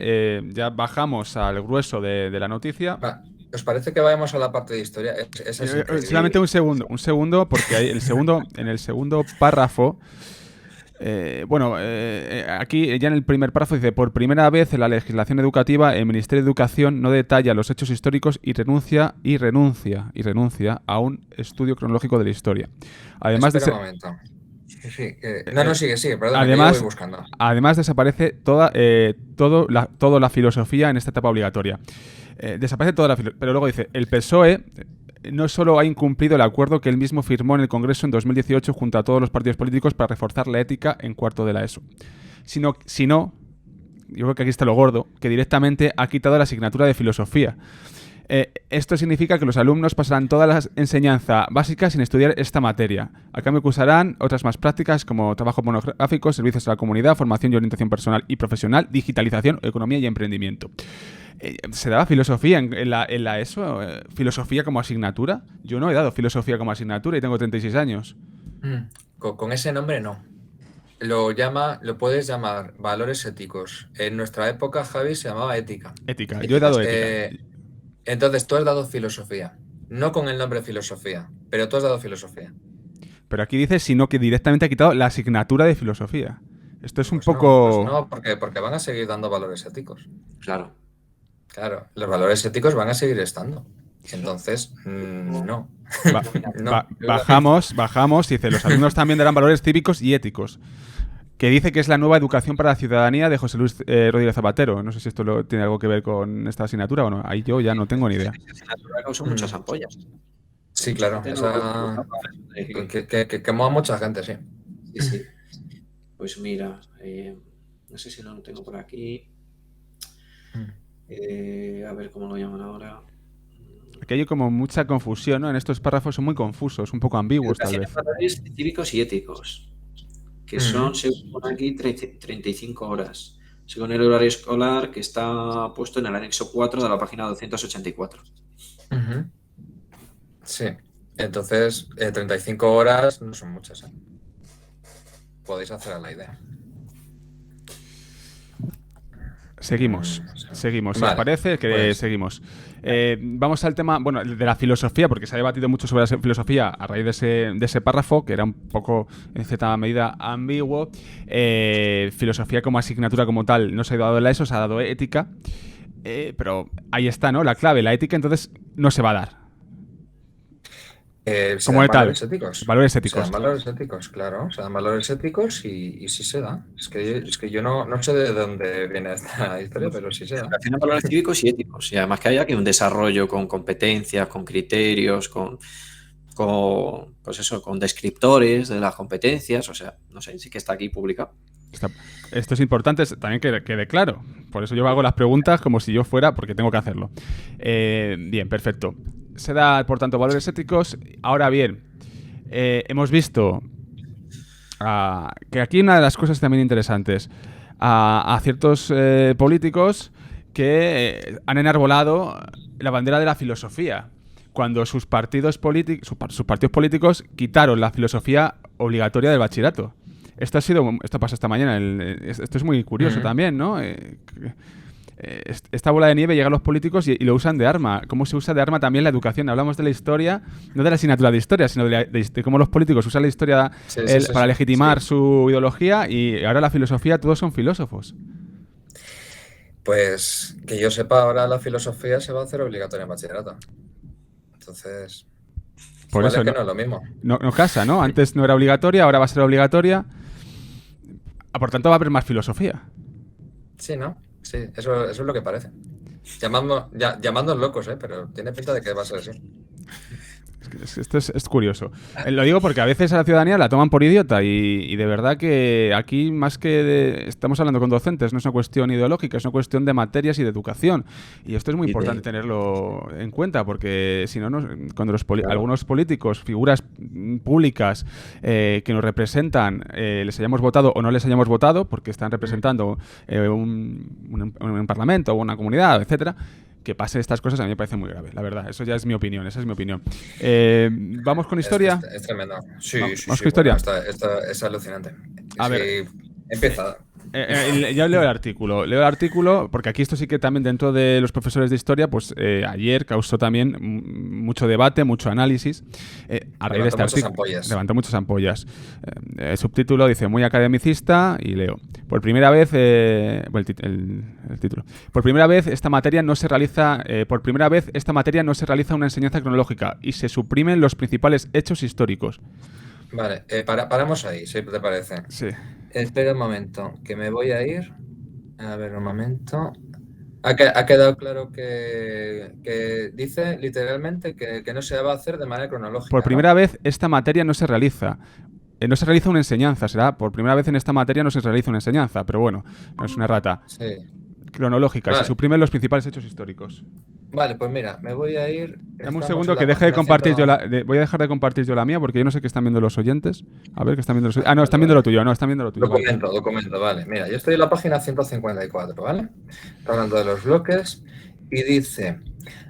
Speaker 1: ya bajamos al grueso de la noticia.
Speaker 2: Va, ¿os parece que vayamos a la parte de historia? Esa es increíble.
Speaker 1: Solamente un segundo, porque en el segundo párrafo, aquí ya en el primer párrafo dice: por primera vez en la legislación educativa, el Ministerio de Educación no detalla los hechos históricos y renuncia a un estudio cronológico de la historia. Además
Speaker 2: Espera un momento. Sí, sigue, perdón, que yo voy buscando.
Speaker 1: Además desaparece toda la filosofía en esta etapa obligatoria. Desaparece toda la filosofía. Pero luego dice, el PSOE no solo ha incumplido el acuerdo que él mismo firmó en el Congreso en 2018 junto a todos los partidos políticos para reforzar la ética en cuarto de la ESO, sino, yo creo que aquí está lo gordo, que directamente ha quitado la asignatura de filosofía. Esto significa que los alumnos pasarán toda la enseñanza básica sin estudiar esta materia. A cambio cursarán otras más prácticas como trabajo monográfico, servicios a la comunidad, formación y orientación personal y profesional, digitalización, economía y emprendimiento. ¿Se daba filosofía en la ESO? ¿Filosofía como asignatura? Yo no he dado filosofía como asignatura y tengo 36 años.
Speaker 2: Con ese nombre no. Lo puedes llamar valores éticos. En nuestra época, Javi, se llamaba ética.
Speaker 1: Ética. Yo he dado ética.
Speaker 2: Entonces, tú has dado filosofía. No con el nombre filosofía, pero tú has dado filosofía.
Speaker 1: Pero aquí dice, sino que directamente ha quitado la asignatura de filosofía. Esto es un
Speaker 2: Pues
Speaker 1: poco...
Speaker 2: No, porque van a seguir dando valores éticos.
Speaker 3: Claro.
Speaker 2: Claro, los valores éticos van a seguir estando. Entonces, no.
Speaker 1: Bajamos y dice, los alumnos también darán valores cívicos y éticos, que dice que es la nueva educación para la ciudadanía de José Luis Rodríguez Zapatero. No sé si esto tiene algo que ver con esta asignatura o no. Ahí yo ya no tengo ni idea.
Speaker 3: Esa asignatura causó muchas ampollas.
Speaker 2: Sí, claro. Que quemó a mucha gente, sí.
Speaker 3: Sí. Pues mira, no sé si lo tengo por aquí. A ver cómo lo llaman ahora.
Speaker 1: Aquí hay como mucha confusión, ¿no? En estos párrafos son muy confusos, un poco ambiguos tal vez.
Speaker 3: Valores cívicos y éticos, que son, según aquí, 35 horas. Según el horario escolar que está puesto en el anexo 4 de la página 284.
Speaker 2: Sí, entonces 35 horas no son muchas. podéis hacer a la idea.
Speaker 1: Seguimos. Si
Speaker 2: Vale,
Speaker 1: os parece, que
Speaker 2: pues-
Speaker 1: seguimos. Vamos al tema, bueno, de la filosofía, porque se ha debatido mucho sobre la filosofía a raíz de ese párrafo, que era un poco, en cierta medida, ambiguo. Filosofía como asignatura como tal no se ha dado en la ESO, se ha dado ética. Pero ahí está, ¿no? La clave, la ética, entonces no se va a dar.
Speaker 2: Se
Speaker 1: Como
Speaker 2: dan
Speaker 1: de tal.
Speaker 2: valores éticos.
Speaker 1: Valores
Speaker 2: Se
Speaker 1: éticos.
Speaker 2: dan valores éticos, claro. Se dan valores éticos y sí se da. Es que yo no sé de dónde viene esta historia, pero sí se da.
Speaker 3: Educación en valores cívicos y éticos. Y además que haya que un desarrollo con competencias, con criterios, con pues eso, con descriptores de las competencias. O sea, no sé, sí que está aquí publicado.
Speaker 1: Esto es importante también que quede claro. Por eso yo hago las preguntas como si yo fuera, porque tengo que hacerlo. Bien, perfecto. Se da, por tanto, valores éticos. Ahora bien, hemos visto que aquí una de las cosas también interesantes, a ciertos políticos que han enarbolado la bandera de la filosofía, cuando sus partidos políticos quitaron la filosofía obligatoria del bachillerato. Esto pasó esta mañana. Esto es muy curioso también, ¿no? Esta bola de nieve llega a los políticos y lo usan de arma. ¿Cómo se usa de arma también la educación? Hablamos de la historia, no de la asignatura de historia, sino de cómo los políticos usan la historia para legitimar su ideología, y ahora la filosofía, todos son filósofos.
Speaker 2: Pues que yo sepa, ahora la filosofía se va a hacer obligatoria en bachillerato. Entonces,
Speaker 1: Por
Speaker 2: igual
Speaker 1: eso
Speaker 2: es que no es lo mismo.
Speaker 1: no casa, ¿no? Antes no era obligatoria, ahora va a ser obligatoria. Por tanto, va a haber más filosofía.
Speaker 2: Sí, ¿no? Sí, eso es lo que parece. Llamándonos locos, pero tiene pinta de que va a ser así.
Speaker 1: Esto es curioso. Lo digo porque a veces a la ciudadanía la toman por idiota y de verdad que aquí más que estamos hablando con docentes, no es una cuestión ideológica, es una cuestión de materias y de educación. Y esto es muy importante tenerlo en cuenta, porque si no, cuando algunos políticos, figuras públicas que nos representan, les hayamos votado o no les hayamos votado, porque están representando un parlamento o una comunidad, etcétera, que pase estas cosas a mí me parece muy grave, la verdad. Eso ya es mi opinión, esa es mi opinión. ¿Vamos con historia?
Speaker 2: Es tremendo. Sí,
Speaker 1: Vamos
Speaker 2: sí,
Speaker 1: con historia.
Speaker 2: Bueno, esto es alucinante.
Speaker 1: A ver.
Speaker 2: Empieza.
Speaker 1: Ya leo el artículo, porque aquí esto sí que también dentro de los profesores de historia, pues ayer causó también mucho debate, mucho análisis a raíz de este artículo. Levantó muchas ampollas. El subtítulo dice, muy academicista, y leo. Por primera vez, el título. Por primera vez esta materia no se realiza una enseñanza cronológica y se suprimen los principales hechos históricos.
Speaker 2: Vale, paramos ahí, si te parece.
Speaker 1: Sí.
Speaker 2: Espera un momento, que me voy a ir. A ver, un momento. Ha quedado claro que dice literalmente que no se va a hacer de manera cronológica.
Speaker 1: Por primera vez esta materia no se realiza. No se realiza una enseñanza, será. Por primera vez en esta materia no se realiza una enseñanza, pero bueno, no es una errata.
Speaker 2: Sí.
Speaker 1: Cronológica, se suprimen los principales hechos históricos.
Speaker 2: Vale, pues mira, me voy a ir.
Speaker 1: Dame un segundo que deje de compartir voy a dejar de compartir yo la mía, porque yo no sé qué están viendo los oyentes. A ver qué están viendo los oyentes. No, están viendo lo tuyo, están viendo lo tuyo.
Speaker 2: Documento, vale. Mira, yo estoy en la página 154, ¿vale? Está hablando de los bloques y dice: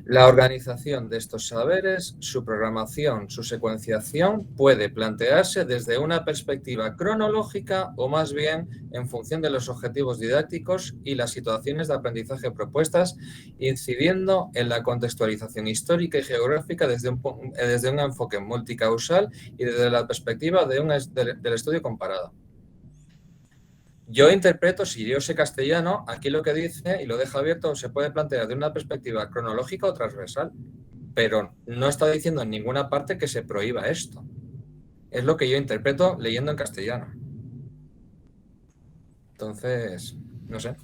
Speaker 2: la organización de estos saberes, su programación, su secuenciación puede plantearse desde una perspectiva cronológica o más bien en función de los objetivos didácticos y las situaciones de aprendizaje propuestas, incidiendo en la contextualización histórica y geográfica desde un enfoque multicausal y desde la perspectiva del estudio comparado. Yo interpreto, si yo sé castellano, aquí lo que dice, y lo deja abierto, se puede plantear de una perspectiva cronológica o transversal, pero no está diciendo en ninguna parte que se prohíba esto. Es lo que yo interpreto leyendo en castellano. Entonces, no sé.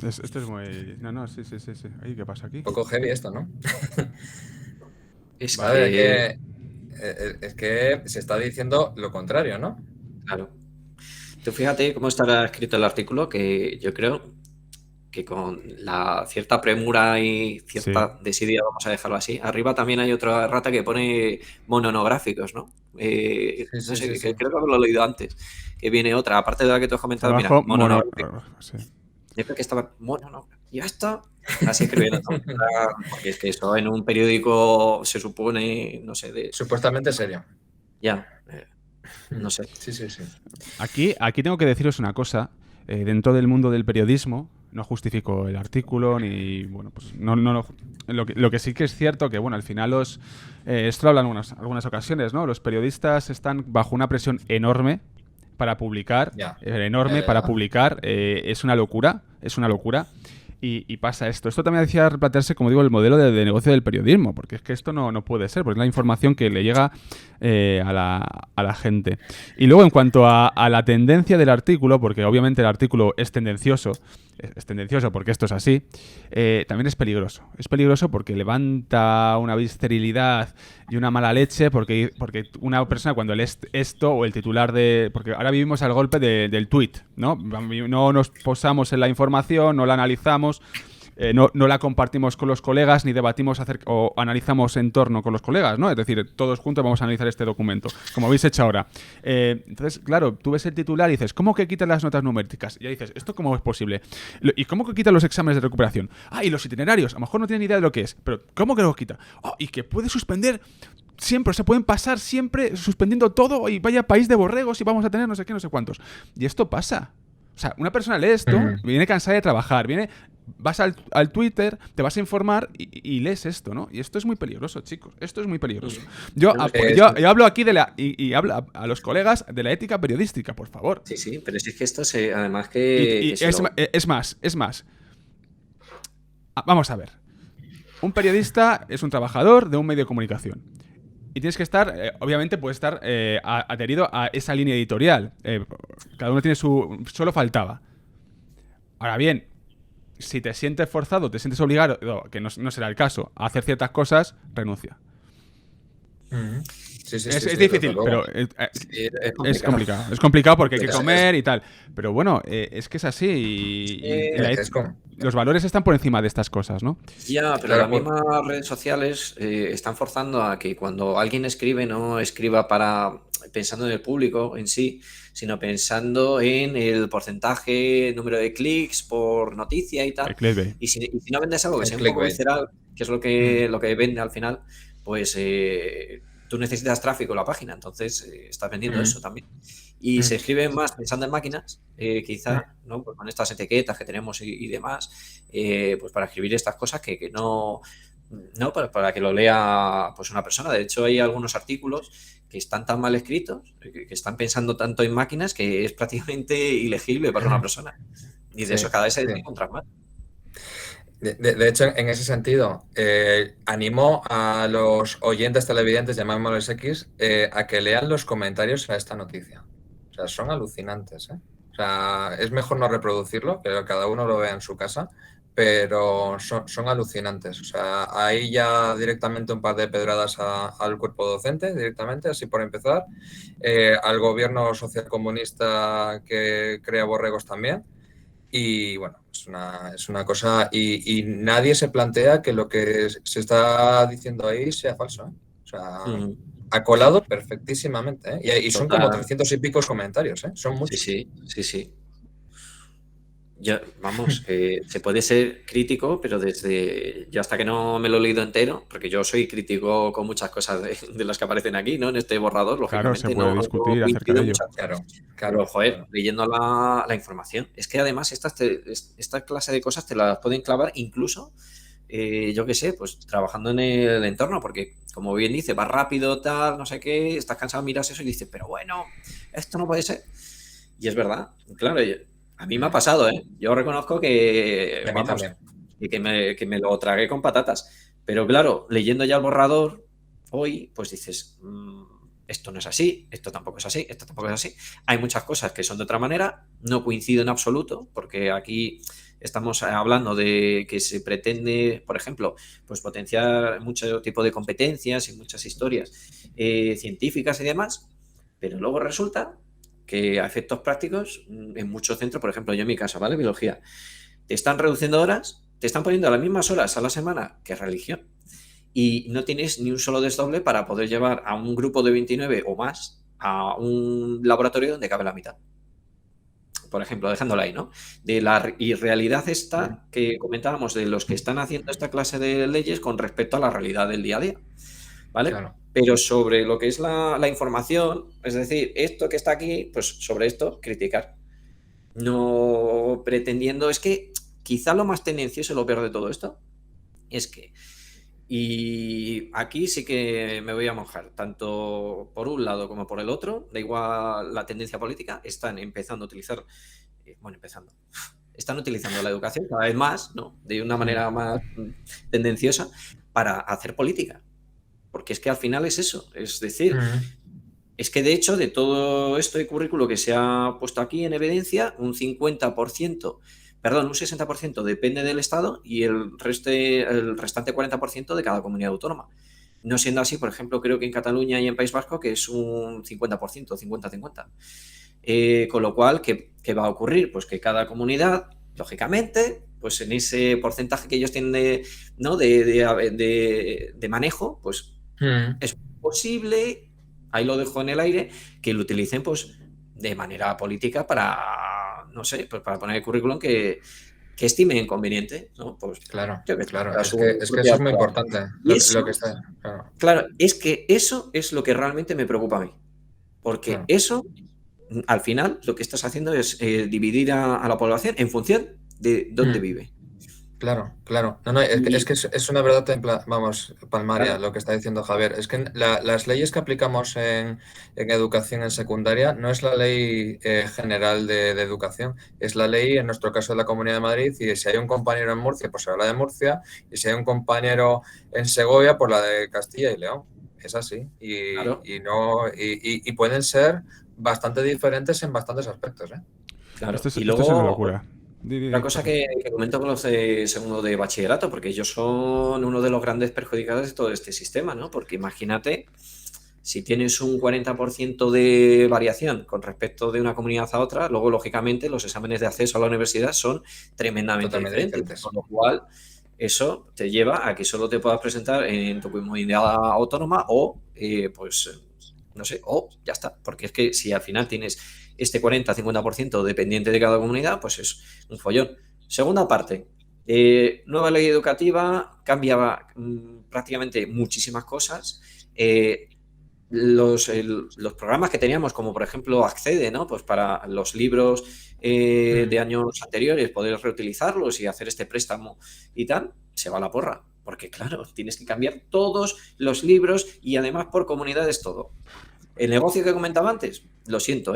Speaker 1: Esto es muy... No, sí. Ay, ¿qué pasa aquí?
Speaker 2: Un poco heavy esto, ¿no?
Speaker 3: Es
Speaker 2: que se está diciendo lo contrario, ¿no?
Speaker 3: Claro. Tú fíjate cómo estará escrito el artículo, que yo creo que con la cierta premura y cierta desidia, vamos a dejarlo así. Arriba también hay otra rata que pone monográficos, ¿no? No sé, creo que lo he leído antes. Que viene otra, aparte de la que tú has comentado,
Speaker 1: abajo,
Speaker 3: mira, monográfico. Yo creo que estaba ya está. Así escribiendo. Porque es que eso en un periódico se supone, no sé,
Speaker 2: supuestamente serio.
Speaker 3: Ya. No sé.
Speaker 2: Sí, sí, sí.
Speaker 1: Aquí tengo que deciros una cosa. Dentro del mundo del periodismo, no justifico el artículo ni. Bueno, pues lo que sí que es cierto que, bueno, al final esto lo hablan en algunas ocasiones, ¿no? Los periodistas están bajo una presión enorme para publicar.
Speaker 2: Ya.
Speaker 1: Enorme para publicar. Es una locura. Es una locura. Y pasa esto. Esto también decía replantearse, como digo, el modelo de negocio del periodismo, porque es que esto no puede ser, porque es la información que le llega a la gente. Y luego, en cuanto a la tendencia del artículo, porque obviamente el artículo es tendencioso porque esto es así, también es peligroso. Es peligroso porque levanta una viscerilidad y una mala leche, porque una persona cuando lee esto o el titular de... Porque ahora vivimos al golpe del tuit, ¿no? No nos posamos en la información, no la analizamos, no la compartimos con los colegas ni debatimos o analizamos en torno con los colegas, ¿no? Es decir, todos juntos vamos a analizar este documento, como habéis hecho ahora. Entonces, claro, tú ves el titular y dices, ¿cómo que quitan las notas numéricas? Y ya dices, ¿esto cómo es posible? ¿Y cómo que quitan los exámenes de recuperación? Ah, y los itinerarios, a lo mejor no tienen ni idea de lo que es, pero ¿cómo que los quita? Oh, y que puede suspender siempre, se pueden pasar siempre suspendiendo todo y vaya país de borregos y vamos a tener no sé qué, no sé cuántos. Y esto pasa. O sea, una persona lee esto, viene cansada de trabajar, vas al Twitter, te vas a informar y lees esto, ¿no? Y esto es muy peligroso, chicos. Esto es muy peligroso. Yo hablo aquí y hablo a los colegas de la ética periodística, por favor.
Speaker 3: Sí, pero es que esto además que...
Speaker 1: Es más. Vamos a ver. Un periodista es un trabajador de un medio de comunicación. Y tienes que estar, obviamente puedes estar adherido a esa línea editorial. Cada uno tiene su... Solo faltaba. Ahora bien, si te sientes forzado, te sientes obligado, que no será el caso, a hacer ciertas cosas, renuncia.
Speaker 2: Sí,
Speaker 1: es difícil, pero es complicado. Es complicado porque hay que comer y tal. Pero bueno, es que es así los valores están por encima de estas cosas, ¿no?
Speaker 3: Ya, pero las mismas redes sociales están forzando a que cuando alguien escribe, no escriba pensando en el público en sí, sino pensando en el porcentaje, número de clics por noticia y tal. Y si no vendes algo que sea un poco visceral, que es lo que vende al final, pues tú necesitas tráfico en la página, entonces estás vendiendo eso también. Y se escribe más pensando en máquinas, quizá, ¿no? Pues con estas etiquetas que tenemos y demás, pues para escribir estas cosas que no para que lo lea pues una persona. De hecho, hay algunos artículos que están tan mal escritos, que están pensando tanto en máquinas, que es prácticamente ilegible para una persona. Y de eso cada vez se encuentran más.
Speaker 2: De hecho, en ese sentido, animo a los oyentes televidentes, llamémoslos X, a que lean los comentarios a esta noticia. O sea, son alucinantes, ¿eh? O sea, es mejor no reproducirlo, que cada uno lo vea en su casa, pero son alucinantes. O sea, ahí ya directamente un par de pedradas al cuerpo docente, directamente, así por empezar, al gobierno socialcomunista que crea borregos también. Y bueno, es una cosa. Y nadie se plantea que lo que se está diciendo ahí sea falso, ¿eh? O sea, ha colado perfectísimamente, ¿eh? Y son como 300 y pico comentarios, ¿eh? Son muchos.
Speaker 3: Sí. Vamos, se puede ser crítico, pero yo hasta que no me lo he leído entero, porque yo soy crítico con muchas cosas de las que aparecen aquí, ¿no? En este borrador, lógicamente.
Speaker 1: Claro, se puede discutir acerca de ello.
Speaker 2: Claro.
Speaker 3: Pero, joder, leyendo la información, es que además esta clase de cosas te las pueden clavar incluso, yo qué sé, pues trabajando en el entorno, porque como bien dice, vas rápido, tal, no sé qué, estás cansado, miras eso y dices, pero bueno, esto no puede ser. Y es verdad, claro, a mí me ha pasado, ¿eh? Yo reconozco que me lo tragué con patatas. Pero claro, leyendo ya el borrador, hoy, pues dices, esto no es así, esto tampoco es así, esto tampoco es así. Hay muchas cosas que son de otra manera, no coincido en absoluto, porque aquí estamos hablando de que se pretende, por ejemplo, pues potenciar mucho tipo de competencias y muchas historias científicas y demás, pero luego resulta que a efectos prácticos, en muchos centros, por ejemplo, yo en mi caso, ¿vale? Biología, te están reduciendo horas, te están poniendo las mismas horas a la semana que religión y no tienes ni un solo desdoble para poder llevar a un grupo de 29 o más a un laboratorio donde cabe la mitad. Por ejemplo, dejándolo ahí, ¿no? De la irrealidad esta que comentábamos de los que están haciendo esta clase de leyes con respecto a la realidad del día a día, ¿vale?
Speaker 2: Claro.
Speaker 3: pero sobre lo que es la información, es decir, esto que está aquí, pues sobre esto criticar. No pretendiendo, es que quizá lo más tendencioso y lo peor de todo esto es que, y aquí sí que me voy a mojar, tanto por un lado como por el otro, da igual la tendencia política, están empezando a utilizar, están utilizando la educación cada vez más, ¿no? De una manera más tendenciosa para hacer política. Porque es que al final es eso, es decir, es que de hecho de todo esto de currículo que se ha puesto aquí en evidencia, un 60% depende del Estado y el restante 40% de cada comunidad autónoma. No siendo así, por ejemplo, creo que en Cataluña y en País Vasco, que es un 50%, 50-50. Con lo cual, ¿qué va a ocurrir? Pues que cada comunidad, lógicamente, pues en ese porcentaje que ellos tienen de manejo, pues es posible, ahí lo dejo en el aire, que lo utilicen pues de manera política para, no sé, pues para poner el currículum que estimen conveniente, ¿no? Pues
Speaker 2: Claro,
Speaker 3: yo que sé,
Speaker 2: claro.
Speaker 3: para
Speaker 2: Es
Speaker 3: su
Speaker 2: que eso
Speaker 3: propia
Speaker 2: es muy
Speaker 3: aprobación.
Speaker 2: importante,
Speaker 3: Y
Speaker 2: lo que
Speaker 3: eso,
Speaker 2: está. Claro,
Speaker 3: claro, es que eso es lo que realmente me preocupa a mí. Porque
Speaker 2: claro.
Speaker 3: eso, al final, lo que estás haciendo es dividir a la población en función de dónde vive.
Speaker 2: Claro, claro. No, es
Speaker 3: Y,
Speaker 2: que es una verdad, vamos, palmaria
Speaker 3: claro,
Speaker 2: lo que está diciendo Javier. Es que las leyes que aplicamos en educación en secundaria no es la ley general de educación, es la ley, en nuestro caso, de la Comunidad de Madrid, y si hay un compañero en Murcia, pues será la de Murcia, y si hay un compañero en Segovia, pues la de Castilla y León. Es así.
Speaker 3: claro,
Speaker 2: Y pueden ser bastante diferentes en bastantes aspectos, ¿eh?
Speaker 3: claro. Y
Speaker 1: Esto es una
Speaker 3: luego,
Speaker 1: locura.
Speaker 3: otra cosa
Speaker 1: Perdón.
Speaker 3: que comento con los de segundo de bachillerato, porque ellos son uno de los grandes perjudicados de todo este sistema, ¿no? Porque imagínate, si tienes un 40% de variación con respecto de una comunidad a otra, luego, lógicamente, los exámenes de acceso a la universidad son tremendamente
Speaker 2: Totalmente
Speaker 3: diferentes.
Speaker 2: diferentes.
Speaker 3: Con lo cual, eso te lleva a que solo te puedas presentar en tu comunidad autónoma o, pues, no sé, o ya está. Porque es que si al final tienes este 40-50% dependiente de cada comunidad, pues es un follón. Segunda parte, nueva ley educativa, cambiaba prácticamente muchísimas cosas. Los programas que teníamos, como por ejemplo Accede, ¿no? Pues para los libros de años anteriores, poder reutilizarlos y hacer este préstamo y tal, se va a la porra. Porque claro, tienes que cambiar todos los libros y además por comunidades todo. El negocio que comentaba antes, lo siento,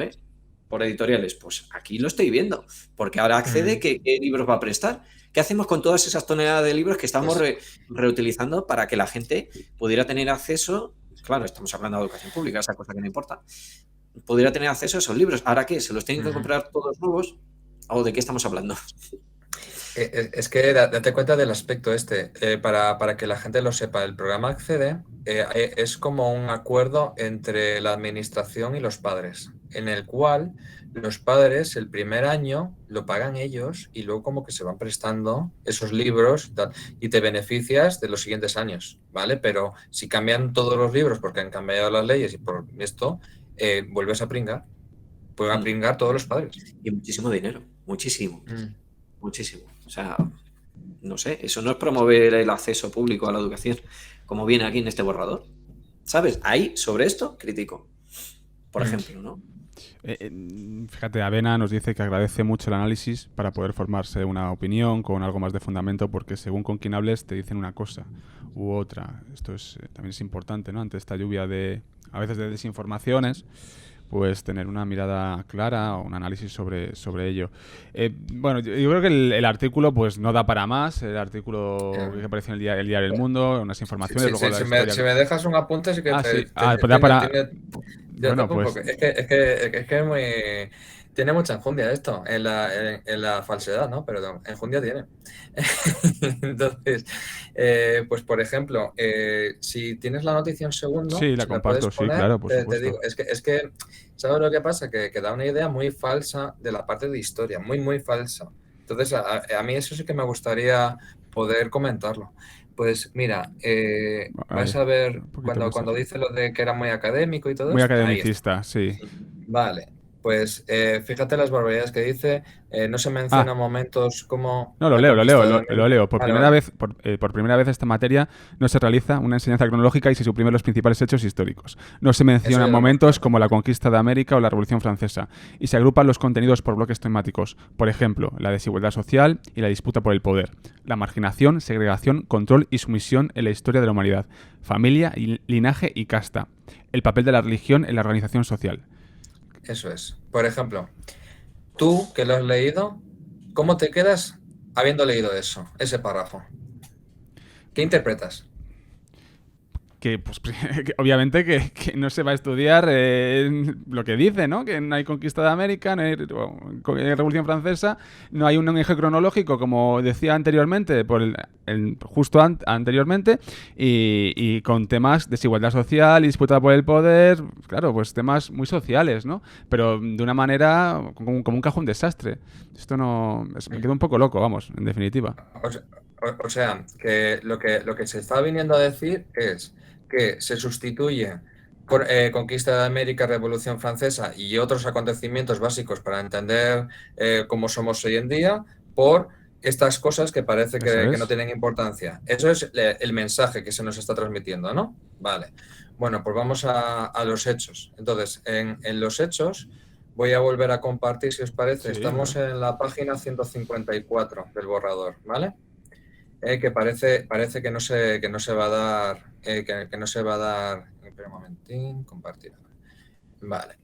Speaker 3: por editoriales, pues aquí lo estoy viendo, porque ahora Accede, ¿qué libros va a prestar? ¿Qué hacemos con todas esas toneladas de libros que estamos
Speaker 2: Pues,
Speaker 3: reutilizando para que la gente pudiera tener acceso? Claro, estamos hablando de educación pública, esa cosa que no importa. Pudiera tener acceso a esos libros. ¿Ahora qué? ¿Se los tienen que comprar todos nuevos? ¿O de qué estamos hablando?
Speaker 2: Es que date cuenta del aspecto este, para que la gente lo sepa, el programa Accede es como un acuerdo entre la administración y los padres, en el cual los padres el primer año lo pagan ellos y luego como que se van prestando esos libros y te beneficias de los siguientes años, ¿vale? Pero si cambian todos los libros porque han cambiado las leyes y por esto, vuelves a pringar, pueden pringar todos los padres.
Speaker 3: Y muchísimo dinero, muchísimo. Muchísimo. O sea, no sé, eso no es promover el acceso público a la educación, como viene aquí en este borrador. ¿Sabes? Ahí, sobre esto, critico. Por ejemplo, ¿no?
Speaker 1: Fíjate, Avena nos dice que agradece mucho el análisis para poder formarse una opinión con algo más de fundamento, porque según con quien hables te dicen una cosa u otra. Esto es también es importante, ¿no? Ante esta lluvia a veces de desinformaciones, pues tener una mirada clara o un análisis sobre ello. Bueno, yo creo que el artículo pues no da para más. El artículo que aparece en el diario El Mundo, unas informaciones, luego la historia.
Speaker 2: Si me dejas un apunte, sí que
Speaker 1: sí. Pues da para...
Speaker 2: yo
Speaker 1: Bueno,
Speaker 2: toco un
Speaker 1: pues...
Speaker 2: poco. Es que es muy. Tiene mucha enjundia esto, en la falsedad, ¿no? Perdón, enjundia tiene. Entonces, pues por ejemplo, si tienes la noticia un segundo,
Speaker 1: Sí, la
Speaker 2: si la puedes
Speaker 1: comparto, sí,
Speaker 2: poner,
Speaker 1: claro, por
Speaker 2: te digo,
Speaker 1: supuesto.
Speaker 2: es que, ¿sabes lo que pasa? Que da una idea muy falsa de la parte de historia, muy, muy falsa. Entonces, a mí eso sí que me gustaría poder comentarlo. Pues mira, vais
Speaker 1: Ahí,
Speaker 2: a ver
Speaker 1: un poquito más
Speaker 2: cuando
Speaker 1: allá.
Speaker 2: dice lo de que era muy académico y todo
Speaker 1: Muy
Speaker 2: esto. Ahí está.
Speaker 1: academicista, sí.
Speaker 2: Vale. Pues fíjate las barbaridades que dice. No se
Speaker 1: Ah,
Speaker 2: mencionan momentos como
Speaker 1: no, lo
Speaker 2: la
Speaker 1: leo, lo leo,
Speaker 2: conquista de
Speaker 1: lo
Speaker 2: América.
Speaker 1: leo.
Speaker 2: Vale, vale.
Speaker 1: Por primera vez esta materia no se realiza una enseñanza cronológica y se suprimen los principales hechos históricos. No se
Speaker 2: Eso
Speaker 1: mencionan
Speaker 2: ya lo hemos
Speaker 1: momentos como
Speaker 2: comentado.
Speaker 1: la conquista de América o la Revolución Francesa y se agrupan los contenidos por bloques temáticos. Por ejemplo, la desigualdad social y la disputa por el poder, la marginación, segregación, control y sumisión en la historia de la humanidad, familia, linaje y casta, el papel de la religión en la organización social.
Speaker 2: Eso es. Por ejemplo, tú que lo has leído, ¿cómo te quedas habiendo leído eso, ese párrafo? ¿Qué interpretas?
Speaker 1: Que, pues, que obviamente que no se va a estudiar lo que dice, ¿no? Que no hay conquista de América, no hay Revolución Francesa, no hay un eje cronológico, como decía anteriormente, anteriormente, y con temas de desigualdad social y disputa por el poder, claro, pues temas muy sociales, ¿no? Pero de una manera como un cajón desastre. Esto no... me quedo un poco loco, vamos, en definitiva.
Speaker 2: O sea, que lo que se está viniendo a decir es que se sustituye conquista de América, Revolución Francesa y otros acontecimientos básicos para entender cómo somos hoy en día por estas cosas que parece
Speaker 1: Eso
Speaker 2: que no
Speaker 1: es.
Speaker 2: tienen importancia. Eso es el mensaje que se nos está transmitiendo, ¿no? Vale. Bueno, pues vamos a los hechos. Entonces, en los hechos voy a volver a compartir, si os parece.
Speaker 1: Sí,
Speaker 2: Estamos en la página 154 del borrador, ¿vale? Que parece que no se va a dar, que no se va a dar. Espera un momentín, compartir. Vale.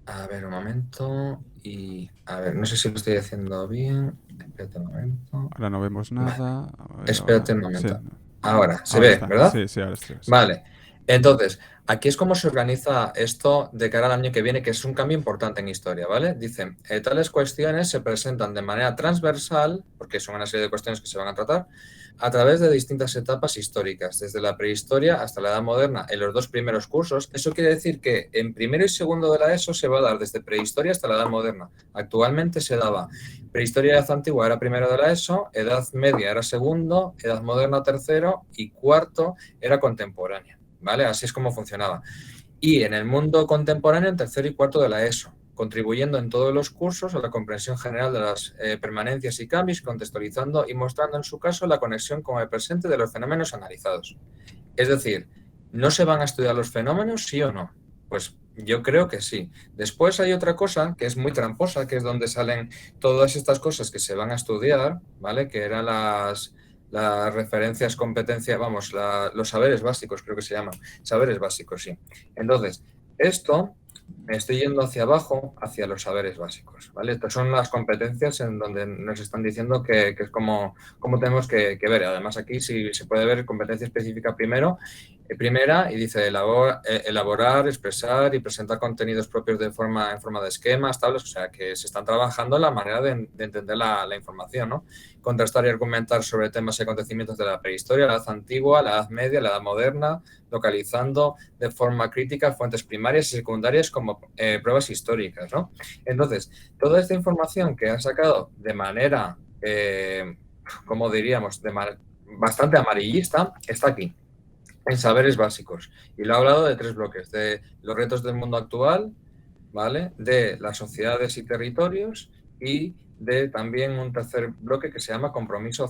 Speaker 2: A ver, un momento. Y a ver, no sé si lo estoy haciendo bien. Espérate un momento.
Speaker 1: ahora no vemos
Speaker 2: Vale.
Speaker 1: nada. A ver,
Speaker 2: Espérate
Speaker 1: ahora.
Speaker 2: un
Speaker 1: Sí,
Speaker 2: momento. Ahora, se
Speaker 1: ahora
Speaker 2: ve,
Speaker 1: está.
Speaker 2: ¿verdad?
Speaker 1: Sí, sí, ahora sí. Sí.
Speaker 2: Vale. Entonces, aquí es como se organiza esto de cara al año que viene, que es un cambio importante en historia, ¿vale? Dicen, tales cuestiones se presentan de manera transversal, porque son una serie de cuestiones que se van a tratar, a través de distintas etapas históricas, desde la prehistoria hasta la Edad Moderna, en los dos primeros cursos. Eso quiere decir que en primero y segundo de la ESO se va a dar desde prehistoria hasta la Edad Moderna. Actualmente se daba prehistoria y Edad Antigua era primero de la ESO, Edad Media era segundo, Edad Moderna tercero y cuarto era contemporánea. ¿Vale? Así es como funcionaba. Y en el mundo contemporáneo, en tercero y cuarto de la ESO, contribuyendo en todos los cursos a la comprensión general de las permanencias y cambios, contextualizando y mostrando en su caso la conexión con el presente de los fenómenos analizados. Es decir, ¿no se van a estudiar los fenómenos, sí o no? Pues yo creo que sí. Después hay otra cosa que es muy tramposa, que es donde salen todas estas cosas que se van a estudiar, ¿vale? Que eran las referencias, competencias, vamos, los saberes básicos, creo que se llaman. Saberes básicos, sí. Entonces, esto me estoy yendo hacia abajo, hacia los saberes básicos, ¿vale? Estas son las competencias en donde nos están diciendo que es como tenemos que ver. Además, aquí sí se puede ver competencia específica primera, y dice elaborar, expresar y presentar contenidos propios en forma de esquemas, tablas, o sea, que se están trabajando la manera de entender la información, ¿no? Contrastar y argumentar sobre temas y acontecimientos de la prehistoria, la edad antigua, la edad media, la edad moderna, localizando de forma crítica fuentes primarias y secundarias como pruebas históricas, ¿no? Entonces, toda esta información que han sacado de manera, como diríamos, bastante amarillista, está aquí, en saberes básicos. Y lo he hablado de tres bloques, de los retos del mundo actual, ¿vale? De las sociedades y territorios y de también un tercer bloque que se llama compromiso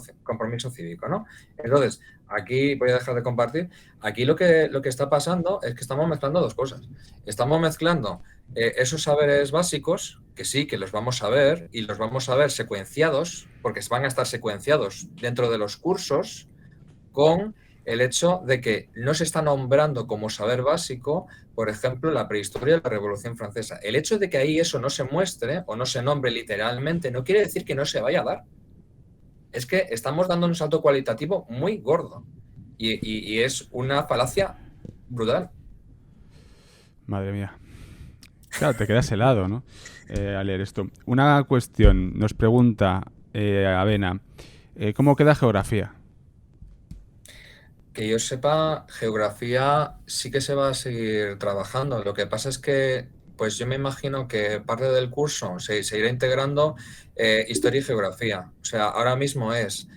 Speaker 2: cívico, ¿no? Entonces, aquí voy a dejar de compartir. Aquí lo que está pasando es que estamos mezclando dos cosas. Estamos mezclando esos saberes básicos, que sí, que los vamos a ver, y los vamos a ver secuenciados, porque van a estar secuenciados dentro de los cursos, con el hecho de que no se está nombrando como saber básico, por ejemplo, la prehistoria de la Revolución Francesa. El hecho de que ahí eso no se muestre o no se nombre literalmente no quiere decir que no se vaya a dar. Es que estamos dando un salto cualitativo muy gordo y es una falacia brutal.
Speaker 1: Madre mía. Claro, te quedas helado, ¿no? Al leer esto. Una cuestión. Nos pregunta Avena. ¿Cómo queda geografía?
Speaker 2: Que yo sepa, geografía sí que se va a seguir trabajando. Lo que pasa es que, pues yo me imagino que parte del curso se irá integrando historia y geografía. O sea, ahora mismo es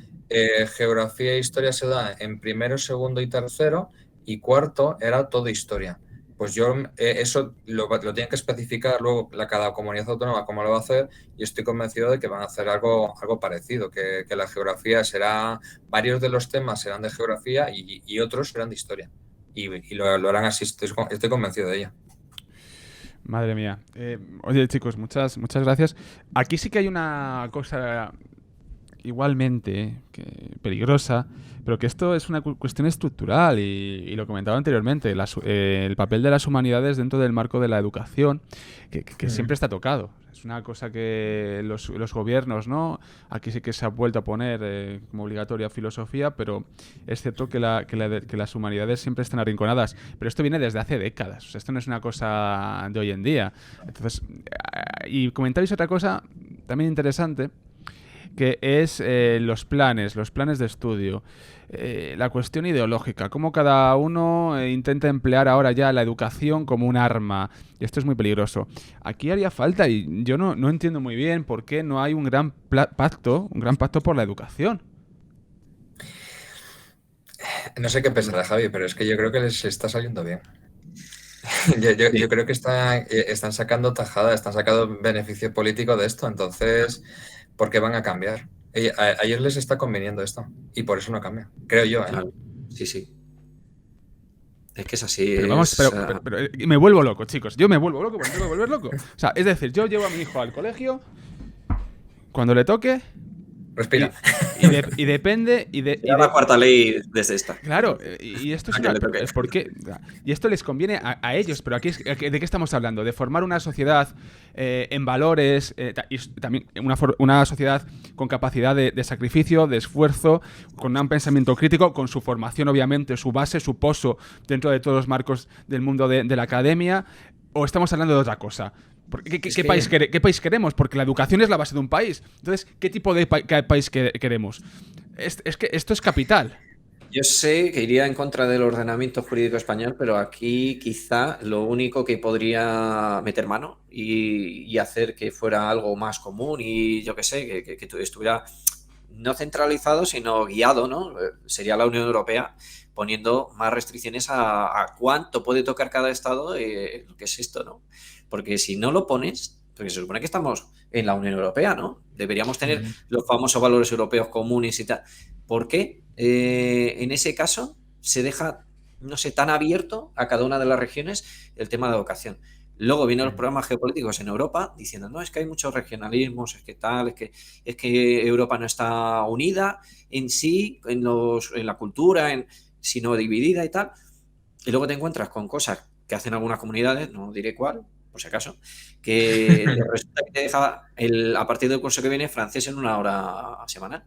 Speaker 2: geografía e historia se da en primero, segundo y tercero, y cuarto era todo historia. Pues yo eso lo tienen que especificar luego cada comunidad autónoma cómo lo va a hacer, y estoy convencido de que van a hacer algo parecido, que la geografía será, varios de los temas serán de geografía y otros serán de historia. Y lo harán así, estoy convencido de ello.
Speaker 1: Madre mía. Oye, chicos, muchas gracias. Aquí sí que hay una cosa igualmente peligrosa, pero que esto es una cuestión estructural y lo comentaba anteriormente, el papel de las humanidades dentro del marco de la educación, que siempre está tocado. Es una cosa que los gobiernos, ¿no? Aquí sí que se ha vuelto a poner como obligatoria filosofía, pero es cierto que las humanidades siempre están arrinconadas. Pero esto viene desde hace décadas. O sea, esto no es una cosa de hoy en día. Entonces, y comentabais otra cosa también interesante, que es los planes de estudio. La cuestión ideológica, cómo cada uno intenta emplear ahora ya la educación como un arma. Y esto es muy peligroso. Aquí haría falta, y yo no entiendo muy bien por qué no hay un gran pacto por la educación.
Speaker 2: No sé qué pensará Javi, pero es que yo creo que les está saliendo bien.
Speaker 3: Sí.
Speaker 2: Yo creo que están sacando tajada, están sacando beneficio político de esto, entonces, ¿por qué van a cambiar? A ellos les está conveniendo esto y por eso no cambian, creo yo, ¿eh?
Speaker 3: Claro. Sí, sí. Es que es así.
Speaker 1: Pero vamos, pero me vuelvo loco, chicos. Yo me vuelvo loco, porque me tengo que volver loco. O sea, es decir, yo llevo a mi hijo al colegio cuando le toque
Speaker 2: Respira.
Speaker 1: y depende...
Speaker 3: Será la cuarta ley desde esta.
Speaker 1: Claro, y esto es
Speaker 3: A que le toque.
Speaker 1: ¿por qué? Y esto les conviene a ellos, pero aquí ¿de qué estamos hablando? De formar una sociedad en valores, y también una sociedad con capacidad de sacrificio, de esfuerzo, con un pensamiento crítico, con su formación, obviamente, su base, su pozo dentro de todos los marcos del mundo de la academia, o estamos hablando de otra cosa. ¿Qué país queremos? Porque la educación es la base de un país. Entonces, ¿qué tipo de país queremos? Es que esto es capital.
Speaker 3: Yo sé que iría en contra del ordenamiento jurídico español, pero aquí quizá lo único que podría meter mano y hacer que fuera algo más común y yo qué sé, que estuviera no centralizado, sino guiado, ¿no? Sería la Unión Europea poniendo más restricciones a cuánto puede tocar cada estado, lo que es esto, ¿no? Porque si no lo pones, porque se supone que estamos en la Unión Europea, ¿no? Deberíamos tener los famosos valores europeos comunes y tal. ¿Por qué en ese caso se deja, no sé, tan abierto a cada una de las regiones el tema de educación? Luego vienen los programas geopolíticos en Europa diciendo, no, es que hay muchos regionalismos, es que tal, es que Europa no está unida en sí, en la cultura, sino dividida y tal. Y luego te encuentras con cosas que hacen algunas comunidades, no diré cuál, por si acaso, que resulta que te deja a partir del curso que viene francés en 1 hora semanal.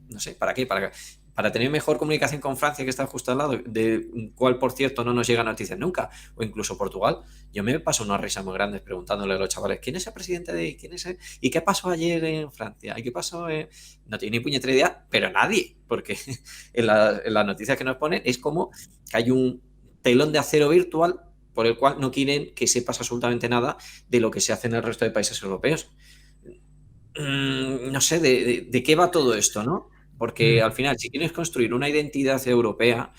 Speaker 3: No sé, ¿para qué? Para tener mejor comunicación con Francia, que está justo al lado, de cual, por cierto, no nos llegan noticias nunca, o incluso Portugal. Yo me paso unas risas muy grandes preguntándole a los chavales, ¿quién es el presidente de ahí? ¿Quién es él? ¿Y qué pasó ayer en Francia? ¿Y qué pasó? No tiene ni puñetera idea, pero nadie, porque en las noticias que nos ponen es como que hay un telón de acero virtual por el cual no quieren que sepas absolutamente nada de lo que se hace en el resto de países europeos. No sé, de qué va todo esto, ¿no? Porque al final, si quieres construir una identidad europea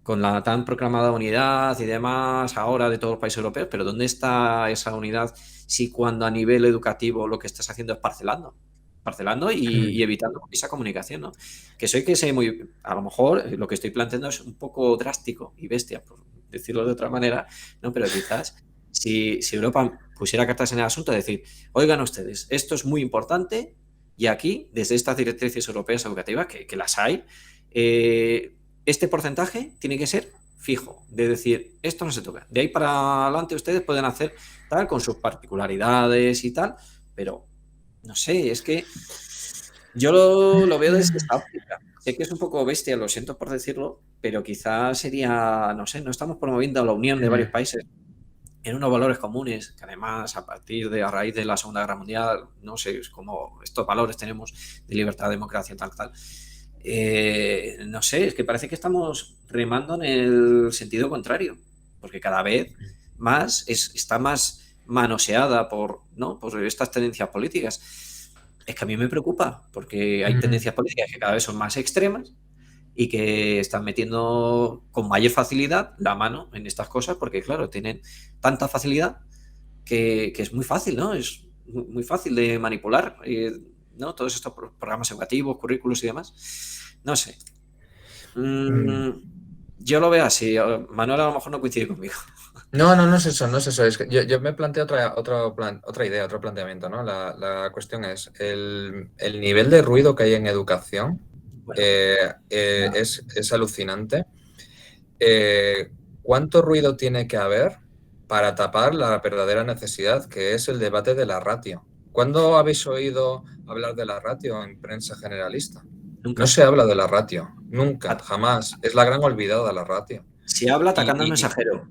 Speaker 3: con la tan proclamada unidad y demás ahora de todos los países europeos, pero ¿dónde está esa unidad si cuando a nivel educativo lo que estás haciendo es parcelando y evitando esa comunicación, ¿no? Que sé muy, a lo mejor lo que estoy planteando es un poco drástico y bestia, por decirlo de otra manera, ¿no? Pero quizás si Europa pusiera cartas en el asunto, decir, oigan ustedes, esto es muy importante y aquí, desde estas directrices europeas educativas, que las hay, este porcentaje tiene que ser fijo, de decir, esto no se toca. De ahí para adelante ustedes pueden hacer tal con sus particularidades y tal, pero no sé, es que yo lo veo desde esta óptica. Sé que es un poco bestia, lo siento por decirlo, pero quizás sería, no sé, no estamos promoviendo la unión de varios países en unos valores comunes, que además a raíz de la Segunda Guerra Mundial, no sé, es como estos valores tenemos de libertad, democracia, tal. No sé, es que parece que estamos remando en el sentido contrario, porque cada vez más está más manoseada por estas tendencias políticas. Es que a mí me preocupa, porque hay tendencias políticas que cada vez son más extremas y que están metiendo con mayor facilidad la mano en estas cosas porque, claro, tienen tanta facilidad que es muy fácil, ¿no? Es muy fácil de manipular, ¿no? Todos estos programas educativos, currículos y demás. No sé. Yo lo veo así. Manuel a lo mejor no coincide conmigo.
Speaker 2: No es eso, no es eso. Es que yo me planteo otra idea, otro planteamiento, ¿no? La cuestión es el nivel de ruido que hay en educación
Speaker 3: Bueno,
Speaker 2: es alucinante. ¿Cuánto ruido tiene que haber para tapar la verdadera necesidad, que es el debate de la ratio? ¿Cuándo habéis oído hablar de la ratio en prensa generalista?
Speaker 3: nunca.
Speaker 2: No se habla de la ratio, nunca, jamás. Es la gran olvidada la ratio.
Speaker 3: Se habla atacando al
Speaker 2: Y-
Speaker 3: mensajero,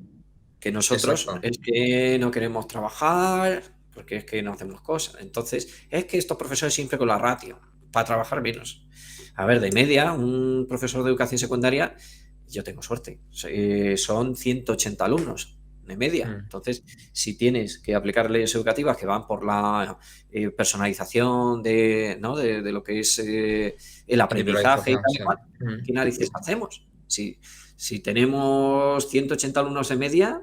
Speaker 3: que nosotros
Speaker 2: Exacto.
Speaker 3: es que no queremos trabajar, porque es que no hacemos cosas. Entonces, es que estos profesores siempre con la ratio, para trabajar menos. A ver, de media, un profesor de educación secundaria, yo tengo suerte, son 180 alumnos de media. Entonces, si tienes que aplicar leyes educativas que van por la personalización ¿no? de lo que es el aprendizaje y tal y
Speaker 2: Individualización,
Speaker 3: cual,
Speaker 2: sí.
Speaker 3: ¿qué narices hacemos? Si tenemos 180 alumnos de media,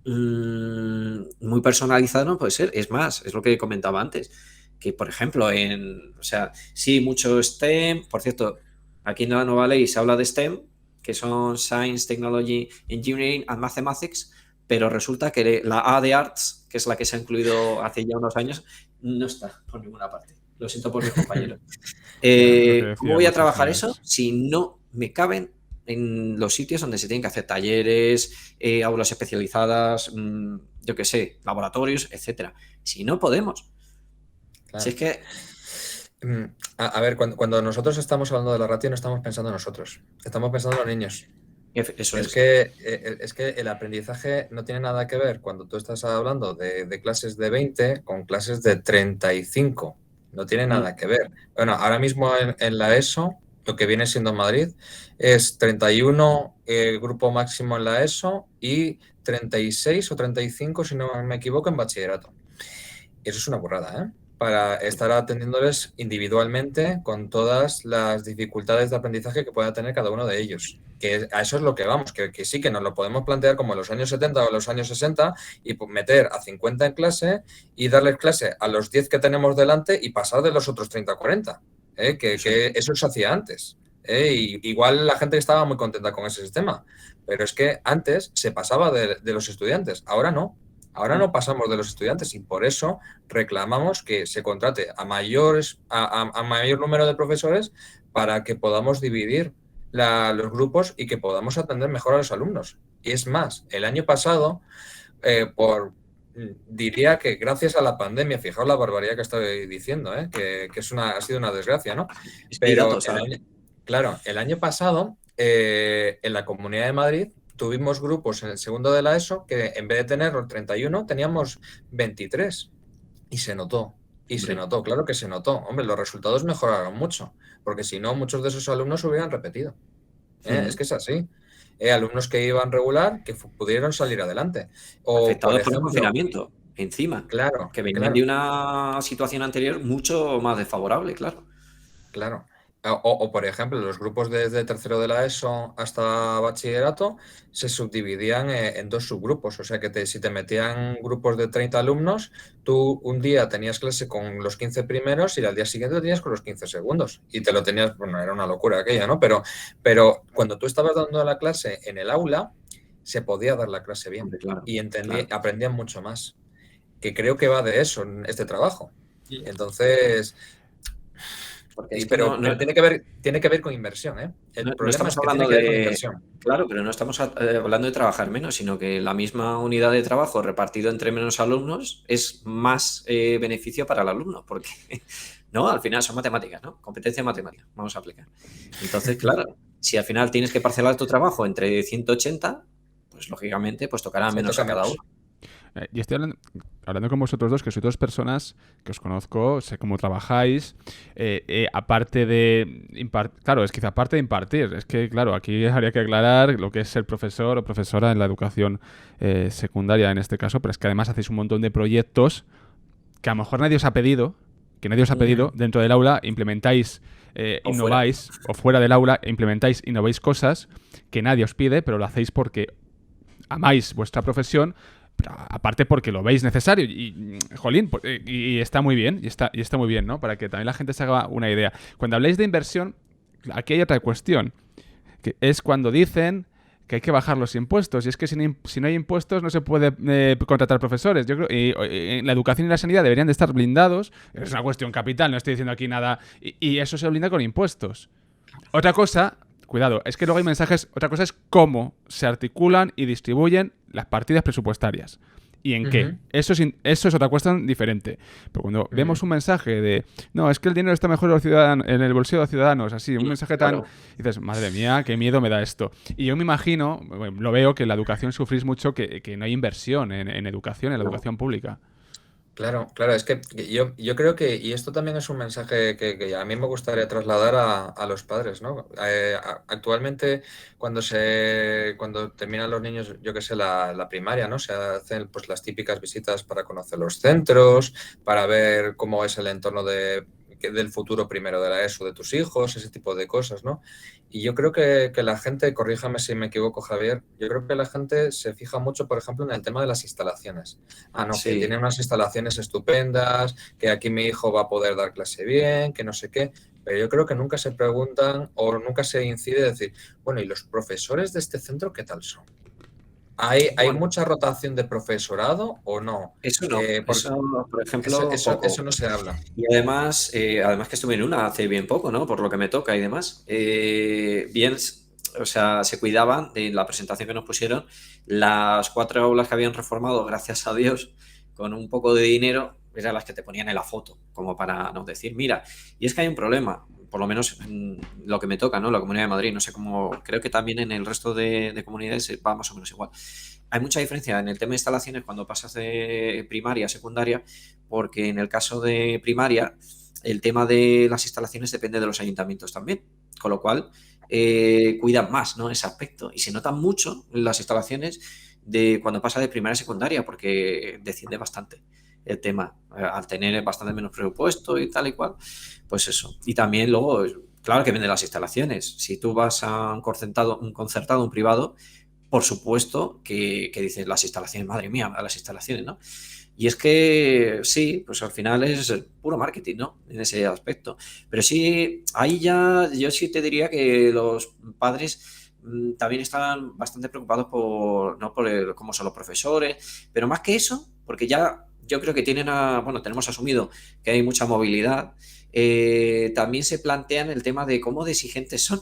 Speaker 3: muy personalizado no puede ser. Es más, es lo que comentaba antes, que por ejemplo, o sea, sí, mucho STEM, por cierto, aquí en la nueva ley se habla de STEM, que son Science, Technology, Engineering and Mathematics, pero resulta que la A de Arts, que es la que se ha incluido hace ya unos años, no está por ninguna parte. Lo siento por mis compañeros.
Speaker 1: Bueno, lo que
Speaker 3: ¿Cómo voy a
Speaker 1: decíamos al
Speaker 3: trabajar
Speaker 1: final
Speaker 3: eso
Speaker 1: es...
Speaker 3: si no me caben en los sitios donde se tienen que hacer talleres, aulas especializadas, yo qué sé, laboratorios, etcétera? Si no podemos.
Speaker 2: Claro.
Speaker 3: Si es que...
Speaker 2: A ver, cuando nosotros estamos hablando de la ratio no estamos pensando en nosotros, estamos pensando en los niños.
Speaker 3: Eso
Speaker 2: es que el aprendizaje no tiene nada que ver cuando tú estás hablando de clases de 20 con clases de 35. No tiene nada que ver. Bueno, ahora mismo en la ESO, lo que viene siendo en Madrid, es 31 grupo máximo en la ESO y 36 o 35, si no me equivoco, en bachillerato. Eso es una burrada, ¿eh? Para estar atendiéndoles individualmente con todas las dificultades de aprendizaje que pueda tener cada uno de ellos. Que a eso es lo que vamos, que sí, que nos lo podemos plantear como en los años 70 o en los años 60 y meter a 50 en clase y darles clase a los 10 que tenemos delante y pasar de los otros 30 a 40. Que eso se hacía antes. Y igual la gente estaba muy contenta con ese sistema, pero es que antes se pasaba de los estudiantes, ahora no. Ahora no pasamos de los estudiantes y por eso reclamamos que se contrate a mayor número de profesores para que podamos dividir los grupos y que podamos atender mejor a los alumnos. Y es más, el año pasado, diría que gracias a la pandemia, fijaos la barbaridad que estoy diciendo, que ha sido una desgracia, ¿no? Pero claro, el año pasado, en la Comunidad de Madrid, tuvimos grupos en el segundo de la ESO que en vez de tener los 31 teníamos 23 y se notó. Y se notó, claro que se notó. Hombre, los resultados mejoraron mucho, porque si no, muchos de esos alumnos hubieran repetido. Es que es así. Alumnos que iban regular que pudieron salir adelante. O,
Speaker 3: afectados por el confinamiento, encima.
Speaker 2: Claro.
Speaker 3: Que venían de una situación anterior mucho más desfavorable, claro.
Speaker 2: Claro. O, por ejemplo, los grupos desde tercero de la ESO hasta bachillerato se subdividían en dos subgrupos. O sea que si te metían grupos de 30 alumnos, tú un día tenías clase con los 15 primeros y al día siguiente lo tenías con los 15 segundos. Y te lo tenías, bueno, era una locura aquella, ¿no? Pero cuando tú estabas dando la clase en el aula, se podía dar la clase bien.
Speaker 3: Claro,
Speaker 2: y aprendían mucho más. Que creo que va de eso, este trabajo. Entonces... Pero tiene que ver con inversión, ¿eh? El problema es que tiene que ver con inversión.
Speaker 3: Claro, pero no estamos hablando de trabajar menos, sino que la misma unidad de trabajo repartido entre menos alumnos es más beneficio para el alumno, porque no, al final son matemáticas, ¿no? Competencia matemática, vamos a aplicar. Entonces, claro, si al final tienes que parcelar tu trabajo entre 180, pues lógicamente pues tocará menos a cada uno.
Speaker 1: Y estoy hablando con vosotros dos, que sois dos personas que os conozco, sé cómo trabajáis, aparte de claro, es que aparte de impartir, es que claro, aquí habría que aclarar lo que es ser profesor o profesora en la educación secundaria en este caso, pero es que además hacéis un montón de proyectos que a lo mejor nadie os ha pedido, que nadie os ha pedido, dentro del aula implementáis, innováis, o fuera del aula implementáis, innováis cosas que nadie os pide, pero lo hacéis porque amáis vuestra profesión, pero aparte porque lo veis necesario jolín, y está muy bien, y está muy bien, ¿no? Para que también la gente se haga una idea. Cuando habláis de inversión, aquí hay otra cuestión, que es cuando dicen que hay que bajar los impuestos, y es que si no hay impuestos no se puede contratar profesores. Yo creo y la educación y la sanidad deberían de estar blindados. Es una cuestión capital, no estoy diciendo aquí nada, y eso se blinda con impuestos. Otra cosa, cuidado, es que luego hay mensajes, otra cosa es cómo se articulan y distribuyen las partidas presupuestarias. ¿Y en qué? Eso es otra cuestión diferente. Pero cuando vemos un mensaje de no, es que el dinero está mejor en el bolsillo de los ciudadanos, así, un mensaje tan... dices, madre mía, qué miedo me da esto. Y yo me imagino, bueno, lo veo, que en la educación sufrís mucho que no hay inversión en educación, en la educación pública.
Speaker 2: Claro, claro, es que yo creo que, y esto también es un mensaje que a mí me gustaría trasladar a los padres, ¿no? Actualmente, cuando terminan los niños, yo qué sé, la primaria, ¿no? Se hacen pues las típicas visitas para conocer los centros, para ver cómo es el entorno del futuro primero de la ESO de tus hijos, ese tipo de cosas, ¿no? Y yo creo que la gente, corríjame si me equivoco, Javier, yo creo que la gente se fija mucho, por ejemplo, en el tema de las instalaciones. No, que tienen unas instalaciones estupendas, que aquí mi hijo va a poder dar clase bien, que no sé qué, pero yo creo que nunca se preguntan o nunca se incide decir, bueno, ¿y los profesores de este centro qué tal son? ¿Hay mucha rotación de profesorado o no?
Speaker 3: Eso no, eso, por ejemplo,
Speaker 2: eso no se habla.
Speaker 3: Y además que estuve en una hace bien poco, ¿no? Por lo que me toca y demás. Bien, o sea, se cuidaban de la presentación que nos pusieron. Las 4 aulas que habían reformado, gracias a Dios, con un poco de dinero, eran las que te ponían en la foto, como para no decir, mira, y es que hay un problema, por lo menos en lo que me toca, ¿no? La Comunidad de Madrid, no sé cómo, creo que también en el resto de comunidades va más o menos igual. Hay mucha diferencia en el tema de instalaciones cuando pasas de primaria a secundaria, porque en el caso de primaria el tema de las instalaciones depende de los ayuntamientos también, con lo cual cuidan más, ¿no? Ese aspecto. Y se notan mucho las instalaciones de cuando pasa de primaria a secundaria, porque desciende bastante el tema, al tener bastante menos presupuesto y tal y cual, pues eso. Y también luego, claro que venden las instalaciones. Si tú vas a un concertado, un privado, por supuesto que dices las instalaciones, madre mía, las instalaciones, ¿no? Y es que sí, pues al final es puro marketing, ¿no? En ese aspecto. Pero sí, ahí ya yo sí te diría que los padres también están bastante preocupados no por cómo son los profesores, pero más que eso, porque ya yo creo que tenemos asumido que hay mucha movilidad, también se plantean el tema de cómo de exigentes son.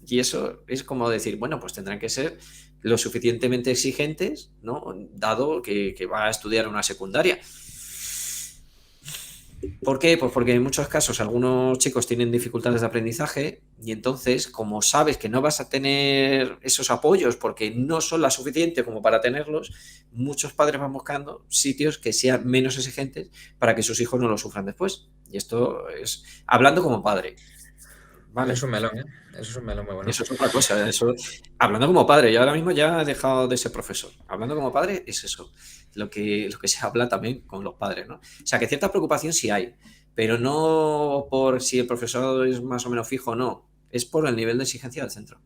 Speaker 3: Y eso es como decir, bueno, pues tendrán que ser lo suficientemente exigentes, ¿no? Dado que va a estudiar una secundaria. ¿Por qué? Pues porque en muchos casos algunos chicos tienen dificultades de aprendizaje y entonces, como sabes que no vas a tener esos apoyos porque no son la suficiente como para tenerlos, muchos padres van buscando sitios que sean menos exigentes para que sus hijos no lo sufran después. Y esto es hablando como padre.
Speaker 2: Vale. Es un melón, ¿eh? Eso es un melón muy bueno.
Speaker 3: Eso es otra cosa. Hablando como padre, yo ahora mismo ya he dejado de ser profesor. Hablando como padre es eso, lo que se habla también con los padres, ¿no? O sea, que cierta preocupación sí hay, pero no por si el profesor es más o menos fijo o no. Es por el nivel de exigencia del centro.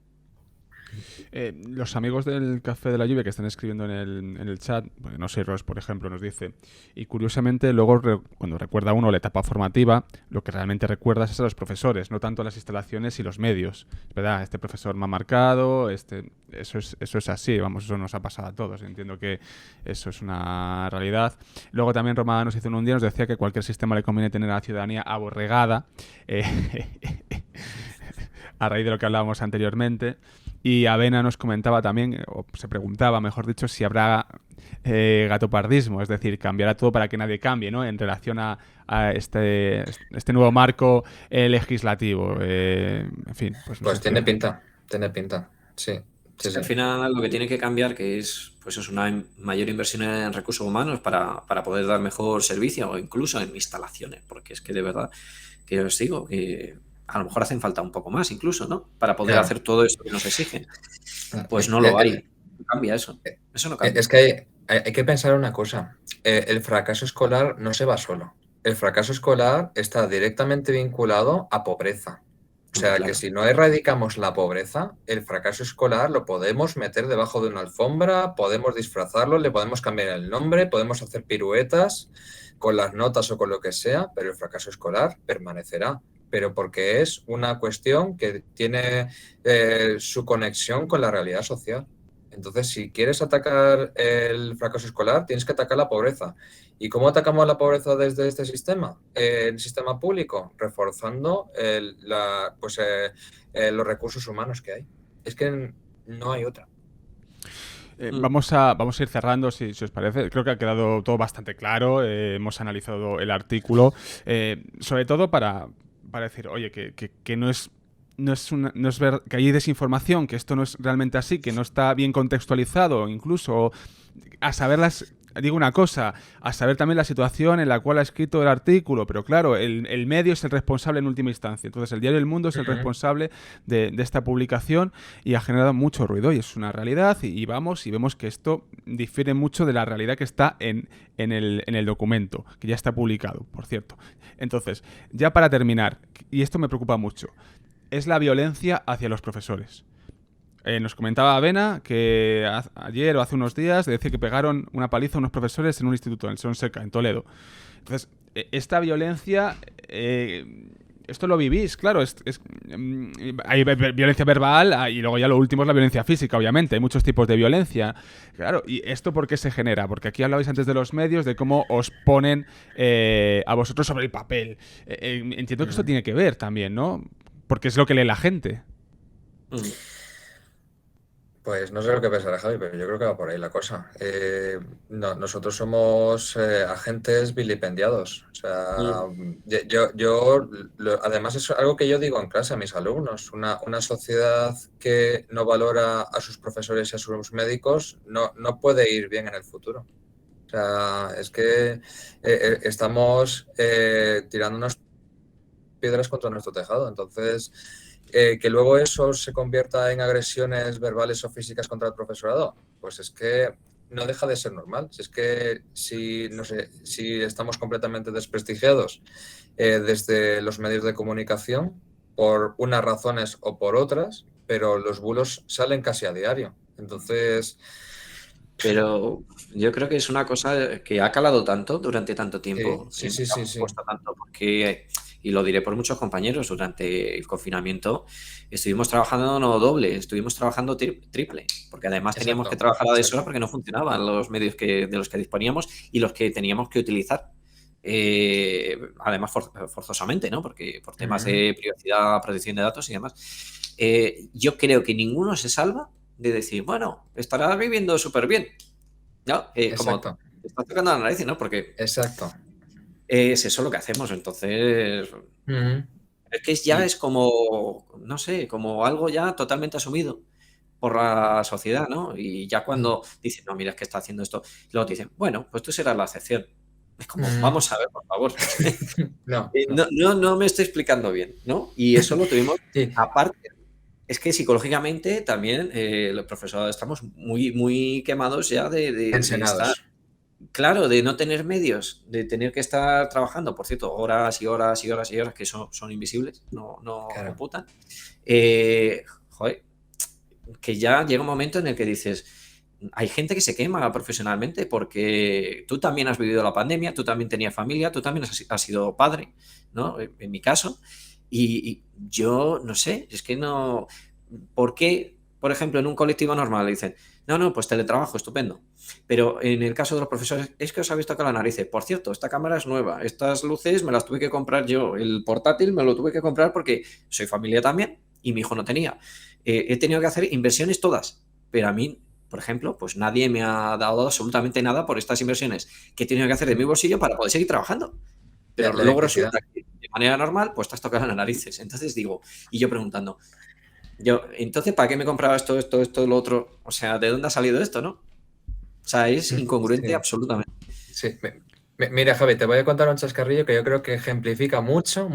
Speaker 1: Los amigos del Café de la Lluvia que están escribiendo en el chat, no sé, Ross, por ejemplo, nos dice, y curiosamente luego cuando recuerda uno la etapa formativa, lo que realmente recuerdas es a los profesores, no tanto a las instalaciones y los medios. Es verdad, este profesor me ha marcado, eso es así, vamos, eso nos ha pasado a todos, entiendo que eso es una realidad. Luego también Roma nos hizo un día, nos decía que cualquier sistema le conviene tener a la ciudadanía aborregada, a raíz de lo que hablábamos anteriormente. Y Avena nos comentaba también, o se preguntaba, mejor dicho, si habrá gatopardismo, es decir, cambiará todo para que nadie cambie, ¿no? En relación a este nuevo marco legislativo. En fin.
Speaker 2: Pues tiene pinta, sí. Sí.
Speaker 3: Al final lo que tiene que cambiar, que es una mayor inversión en recursos humanos para poder dar mejor servicio o incluso en instalaciones, porque es que de verdad que os digo que a lo mejor hacen falta un poco más incluso, ¿no? Para poder hacer todo eso que nos exigen. Pues no lo hay. No cambia eso. Eso no cambia.
Speaker 2: Es que hay que pensar una cosa. El fracaso escolar no se va solo. el fracaso escolar está directamente vinculado a pobreza. O
Speaker 3: Hombre,
Speaker 2: sea, que
Speaker 3: claro.
Speaker 2: si no erradicamos la pobreza, el fracaso escolar lo podemos meter debajo de una alfombra, podemos disfrazarlo, le podemos cambiar el nombre, podemos hacer piruetas con las notas o con lo que sea, pero el fracaso escolar permanecerá. Pero porque es una cuestión que tiene su conexión con la realidad social. Entonces, si quieres atacar el fracaso escolar, tienes que atacar la pobreza. ¿Y cómo atacamos la pobreza desde este sistema? El sistema público, reforzando los recursos humanos que hay. Es que no hay otra.
Speaker 1: Vamos a ir cerrando, si os parece. Creo que ha quedado todo bastante claro. Hemos analizado el artículo. Sobre todo para decir, oye, que no es. No es ver que hay desinformación, que esto no es realmente así, que no está bien contextualizado, incluso a saberlas. Digo una cosa, a saber también la situación en la cual ha escrito el artículo, pero claro, el medio es el responsable en última instancia. Entonces, el diario El Mundo es el responsable de esta publicación y ha generado mucho ruido y es una realidad y vamos y vemos que esto difiere mucho de la realidad que está en el documento, que ya está publicado, por cierto. Entonces, ya para terminar, y esto me preocupa mucho, es la violencia hacia los profesores. Nos comentaba Avena que ayer o hace unos días decía que pegaron una paliza a unos profesores en un instituto, en el Sonseca, en Toledo. Entonces, esta violencia, esto lo vivís, claro, hay violencia verbal y luego ya lo último es la violencia física, obviamente, hay muchos tipos de violencia. Claro, ¿y esto por qué se genera? Porque aquí hablabais antes de los medios, de cómo os ponen a vosotros sobre el papel. Entiendo que esto tiene que ver también, ¿no? Porque es lo que lee la gente.
Speaker 2: Pues no sé lo que pensará Javi, pero yo creo que va por ahí la cosa. Nosotros somos agentes vilipendiados. O sea, además es algo que yo digo en clase a mis alumnos. Una sociedad que no valora a sus profesores y a sus médicos no puede ir bien en el futuro. O sea, es que estamos tirándonos piedras contra nuestro tejado. Entonces, que luego eso se convierta en agresiones verbales o físicas contra el profesorado, pues es que no deja de ser normal. Si es que no sé, si estamos completamente desprestigiados desde los medios de comunicación por unas razones o por otras, pero los bulos salen casi a diario. Entonces,
Speaker 3: Pero yo creo que es una cosa que ha calado tanto durante tanto tiempo,
Speaker 2: sí,
Speaker 3: nos
Speaker 2: sí, sí,
Speaker 3: hemos
Speaker 2: sí.
Speaker 3: puesto tanto, porque, y lo diré por muchos compañeros, durante el confinamiento estuvimos trabajando no doble, estuvimos trabajando triple, porque además teníamos que trabajar a deshoras porque no funcionaban los medios de los que disponíamos y los que teníamos que utilizar. Además, forzosamente, ¿no? Porque por temas de privacidad, protección de datos y demás. Yo creo que ninguno se salva de decir, bueno, estarás viviendo súper bien, ¿no? Como te estás tocando la nariz, ¿no? Porque
Speaker 2: Exacto.
Speaker 3: es eso lo que hacemos, entonces es que ya es como, no sé, como algo ya totalmente asumido por la sociedad, ¿no? Y ya cuando dicen, no, mira, es que está haciendo esto, y luego te dicen, bueno, pues tú serás la excepción. Es como, vamos a ver, por favor.
Speaker 2: No.
Speaker 3: No me estoy explicando bien, ¿no? Y eso lo tuvimos
Speaker 2: Sí.
Speaker 3: aparte. Es que psicológicamente también los profesores estamos muy, muy quemados ya de estar,
Speaker 2: Ensenados.
Speaker 3: claro, de no tener medios, de tener que estar trabajando, por cierto, horas y horas y horas y horas que son invisibles, no
Speaker 2: Claro.
Speaker 3: computan. Joder, que ya llega un momento en el que dices, hay gente que se quema profesionalmente porque tú también has vivido la pandemia, tú también tenías familia, tú también has sido padre, ¿no? En mi caso. Y yo no sé, es que no. ¿Por qué, por ejemplo, en un colectivo normal le dicen, no, pues teletrabajo, estupendo? Pero en el caso de los profesores, es que os habéis tocado la nariz. Por cierto, esta cámara es nueva, estas luces me las tuve que comprar yo, el portátil me lo tuve que comprar porque soy familia también y mi hijo no tenía. He tenido que hacer inversiones todas, pero a mí, por ejemplo, pues nadie me ha dado absolutamente nada por estas inversiones que he tenido que hacer de mi bolsillo para poder seguir trabajando. Pero
Speaker 2: La
Speaker 3: luego
Speaker 2: electricidad.
Speaker 3: resulta que de manera normal, pues te has tocado las narices. Entonces digo, y yo preguntando, entonces, ¿para qué me compraba esto, lo otro? O sea, ¿de dónde ha salido esto, no? O sea, es incongruente absolutamente.
Speaker 2: Sí. Mira, Javi, te voy a contar un chascarrillo que yo creo que ejemplifica mucho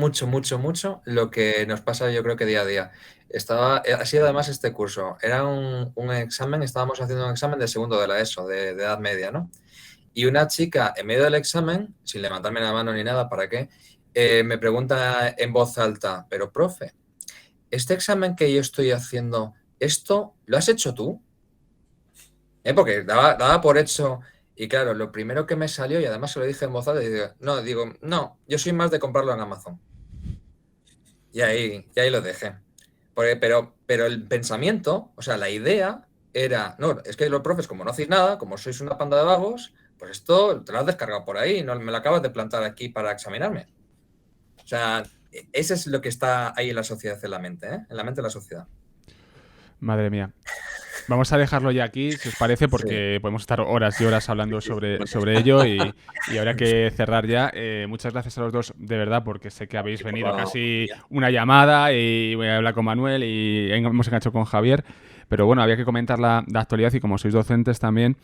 Speaker 2: lo que nos pasa, yo creo que día a día. Ha sido además este curso. Era un examen, estábamos haciendo un examen de segundo de la ESO, de edad media, ¿no? Y una chica, en medio del examen, sin levantarme la mano ni nada, ¿para qué? Me pregunta en voz alta, pero profe, este examen que yo estoy haciendo, ¿esto lo has hecho tú? Porque daba por hecho, y claro, lo primero que me salió, y además se lo dije en voz alta, no, yo soy más de comprarlo en Amazon. Y ahí lo dejé. Pero el pensamiento, o sea, la idea era, no, es que los profes, como no hacéis nada, como sois una panda de vagos, pues esto te lo has descargado por ahí, no me lo acabas de plantar aquí para examinarme. O sea, ese es lo que está ahí en la sociedad, en la mente, ¿eh? En la mente de la sociedad.
Speaker 1: Madre mía. Vamos a dejarlo ya aquí, si os parece,
Speaker 2: Sí.
Speaker 1: porque podemos estar horas y horas hablando sobre ello y habrá que cerrar ya. Muchas gracias a los dos, de verdad, porque sé que habéis venido casi una llamada y voy a hablar con Manuel y hemos enganchado con Javier. Pero bueno, había que comentar la actualidad y como sois docentes también,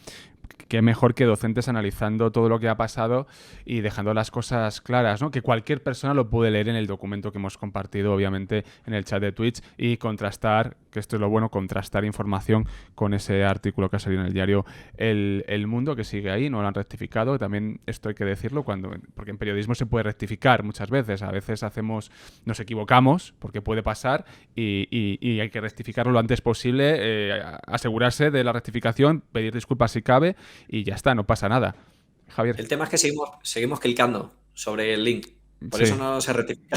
Speaker 1: qué mejor que docentes analizando todo lo que ha pasado y dejando las cosas claras, ¿no? Que cualquier persona lo puede leer en el documento que hemos compartido, obviamente, en el chat de Twitch y contrastar, que esto es lo bueno, contrastar información con ese artículo que ha salido en el diario El Mundo, que sigue ahí, no lo han rectificado. También esto hay que decirlo, porque en periodismo se puede rectificar muchas veces. A veces nos equivocamos, porque puede pasar, y hay que rectificarlo lo antes posible, asegurarse de la rectificación, pedir disculpas si cabe, y ya está, no pasa nada. Javier.
Speaker 3: El tema es que seguimos clicando sobre el link. Por
Speaker 1: Sí.
Speaker 3: eso no se rectifica.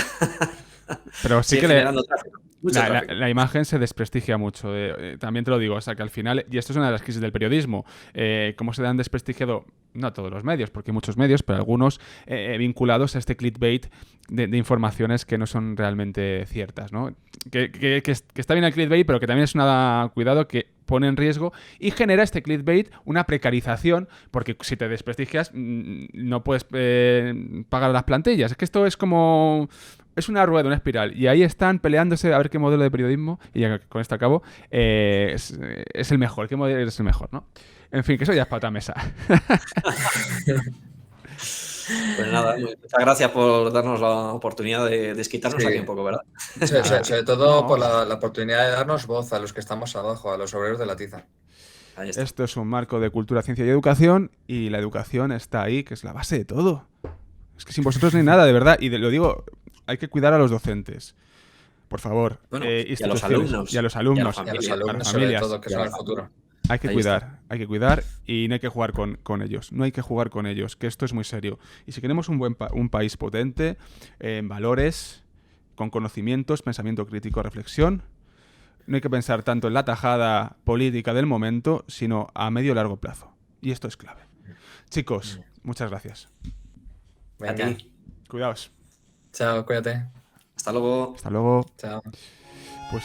Speaker 1: Pero sí
Speaker 3: Sigue
Speaker 1: que
Speaker 3: generando tráfico.
Speaker 1: la imagen se desprestigia mucho. También te lo digo, o sea que al final, y esto es una de las crisis del periodismo, cómo se han desprestigiado, no todos los medios, porque hay muchos medios, pero algunos vinculados a este clickbait de informaciones que no son realmente ciertas, ¿no? Que está bien el clickbait, pero que también es cuidado que pone en riesgo y genera este clickbait una precarización, porque si te desprestigias no puedes pagar las plantillas. Es que esto es como... Es una rueda, una espiral. Y ahí están peleándose a ver qué modelo de periodismo, y ya con esto acabo, es el mejor. ¿Qué modelo es el mejor, no? En fin, que eso ya es para otra mesa.
Speaker 3: Pues nada, muchas gracias por darnos la oportunidad de desquitarnos aquí un poco, ¿verdad?
Speaker 2: Sobre todo por la oportunidad de darnos voz a los que estamos abajo, a los obreros de la tiza.
Speaker 3: Ahí está.
Speaker 1: Esto es un marco de cultura, ciencia y educación, y la educación está ahí, que es la base de todo. Es que sin vosotros no hay nada, de verdad. Y lo digo, hay que cuidar a los docentes. Por favor.
Speaker 3: Bueno, y a los alumnos.
Speaker 1: Y a los alumnos.
Speaker 2: Y a los alumnos, sobre todo, que son el futuro.
Speaker 1: Hay que cuidar y no hay que jugar con ellos. No hay que jugar con ellos, que esto es muy serio. Y si queremos un país potente, en valores, con conocimientos, pensamiento crítico, reflexión, no hay que pensar tanto en la tajada política del momento, sino a medio y largo plazo. Y esto es clave. Chicos, muchas gracias.
Speaker 2: Venga.
Speaker 3: A ti.
Speaker 1: Cuidaos.
Speaker 2: Chao, cuídate.
Speaker 3: Hasta luego.
Speaker 1: Hasta luego.
Speaker 2: Chao.
Speaker 1: Pues...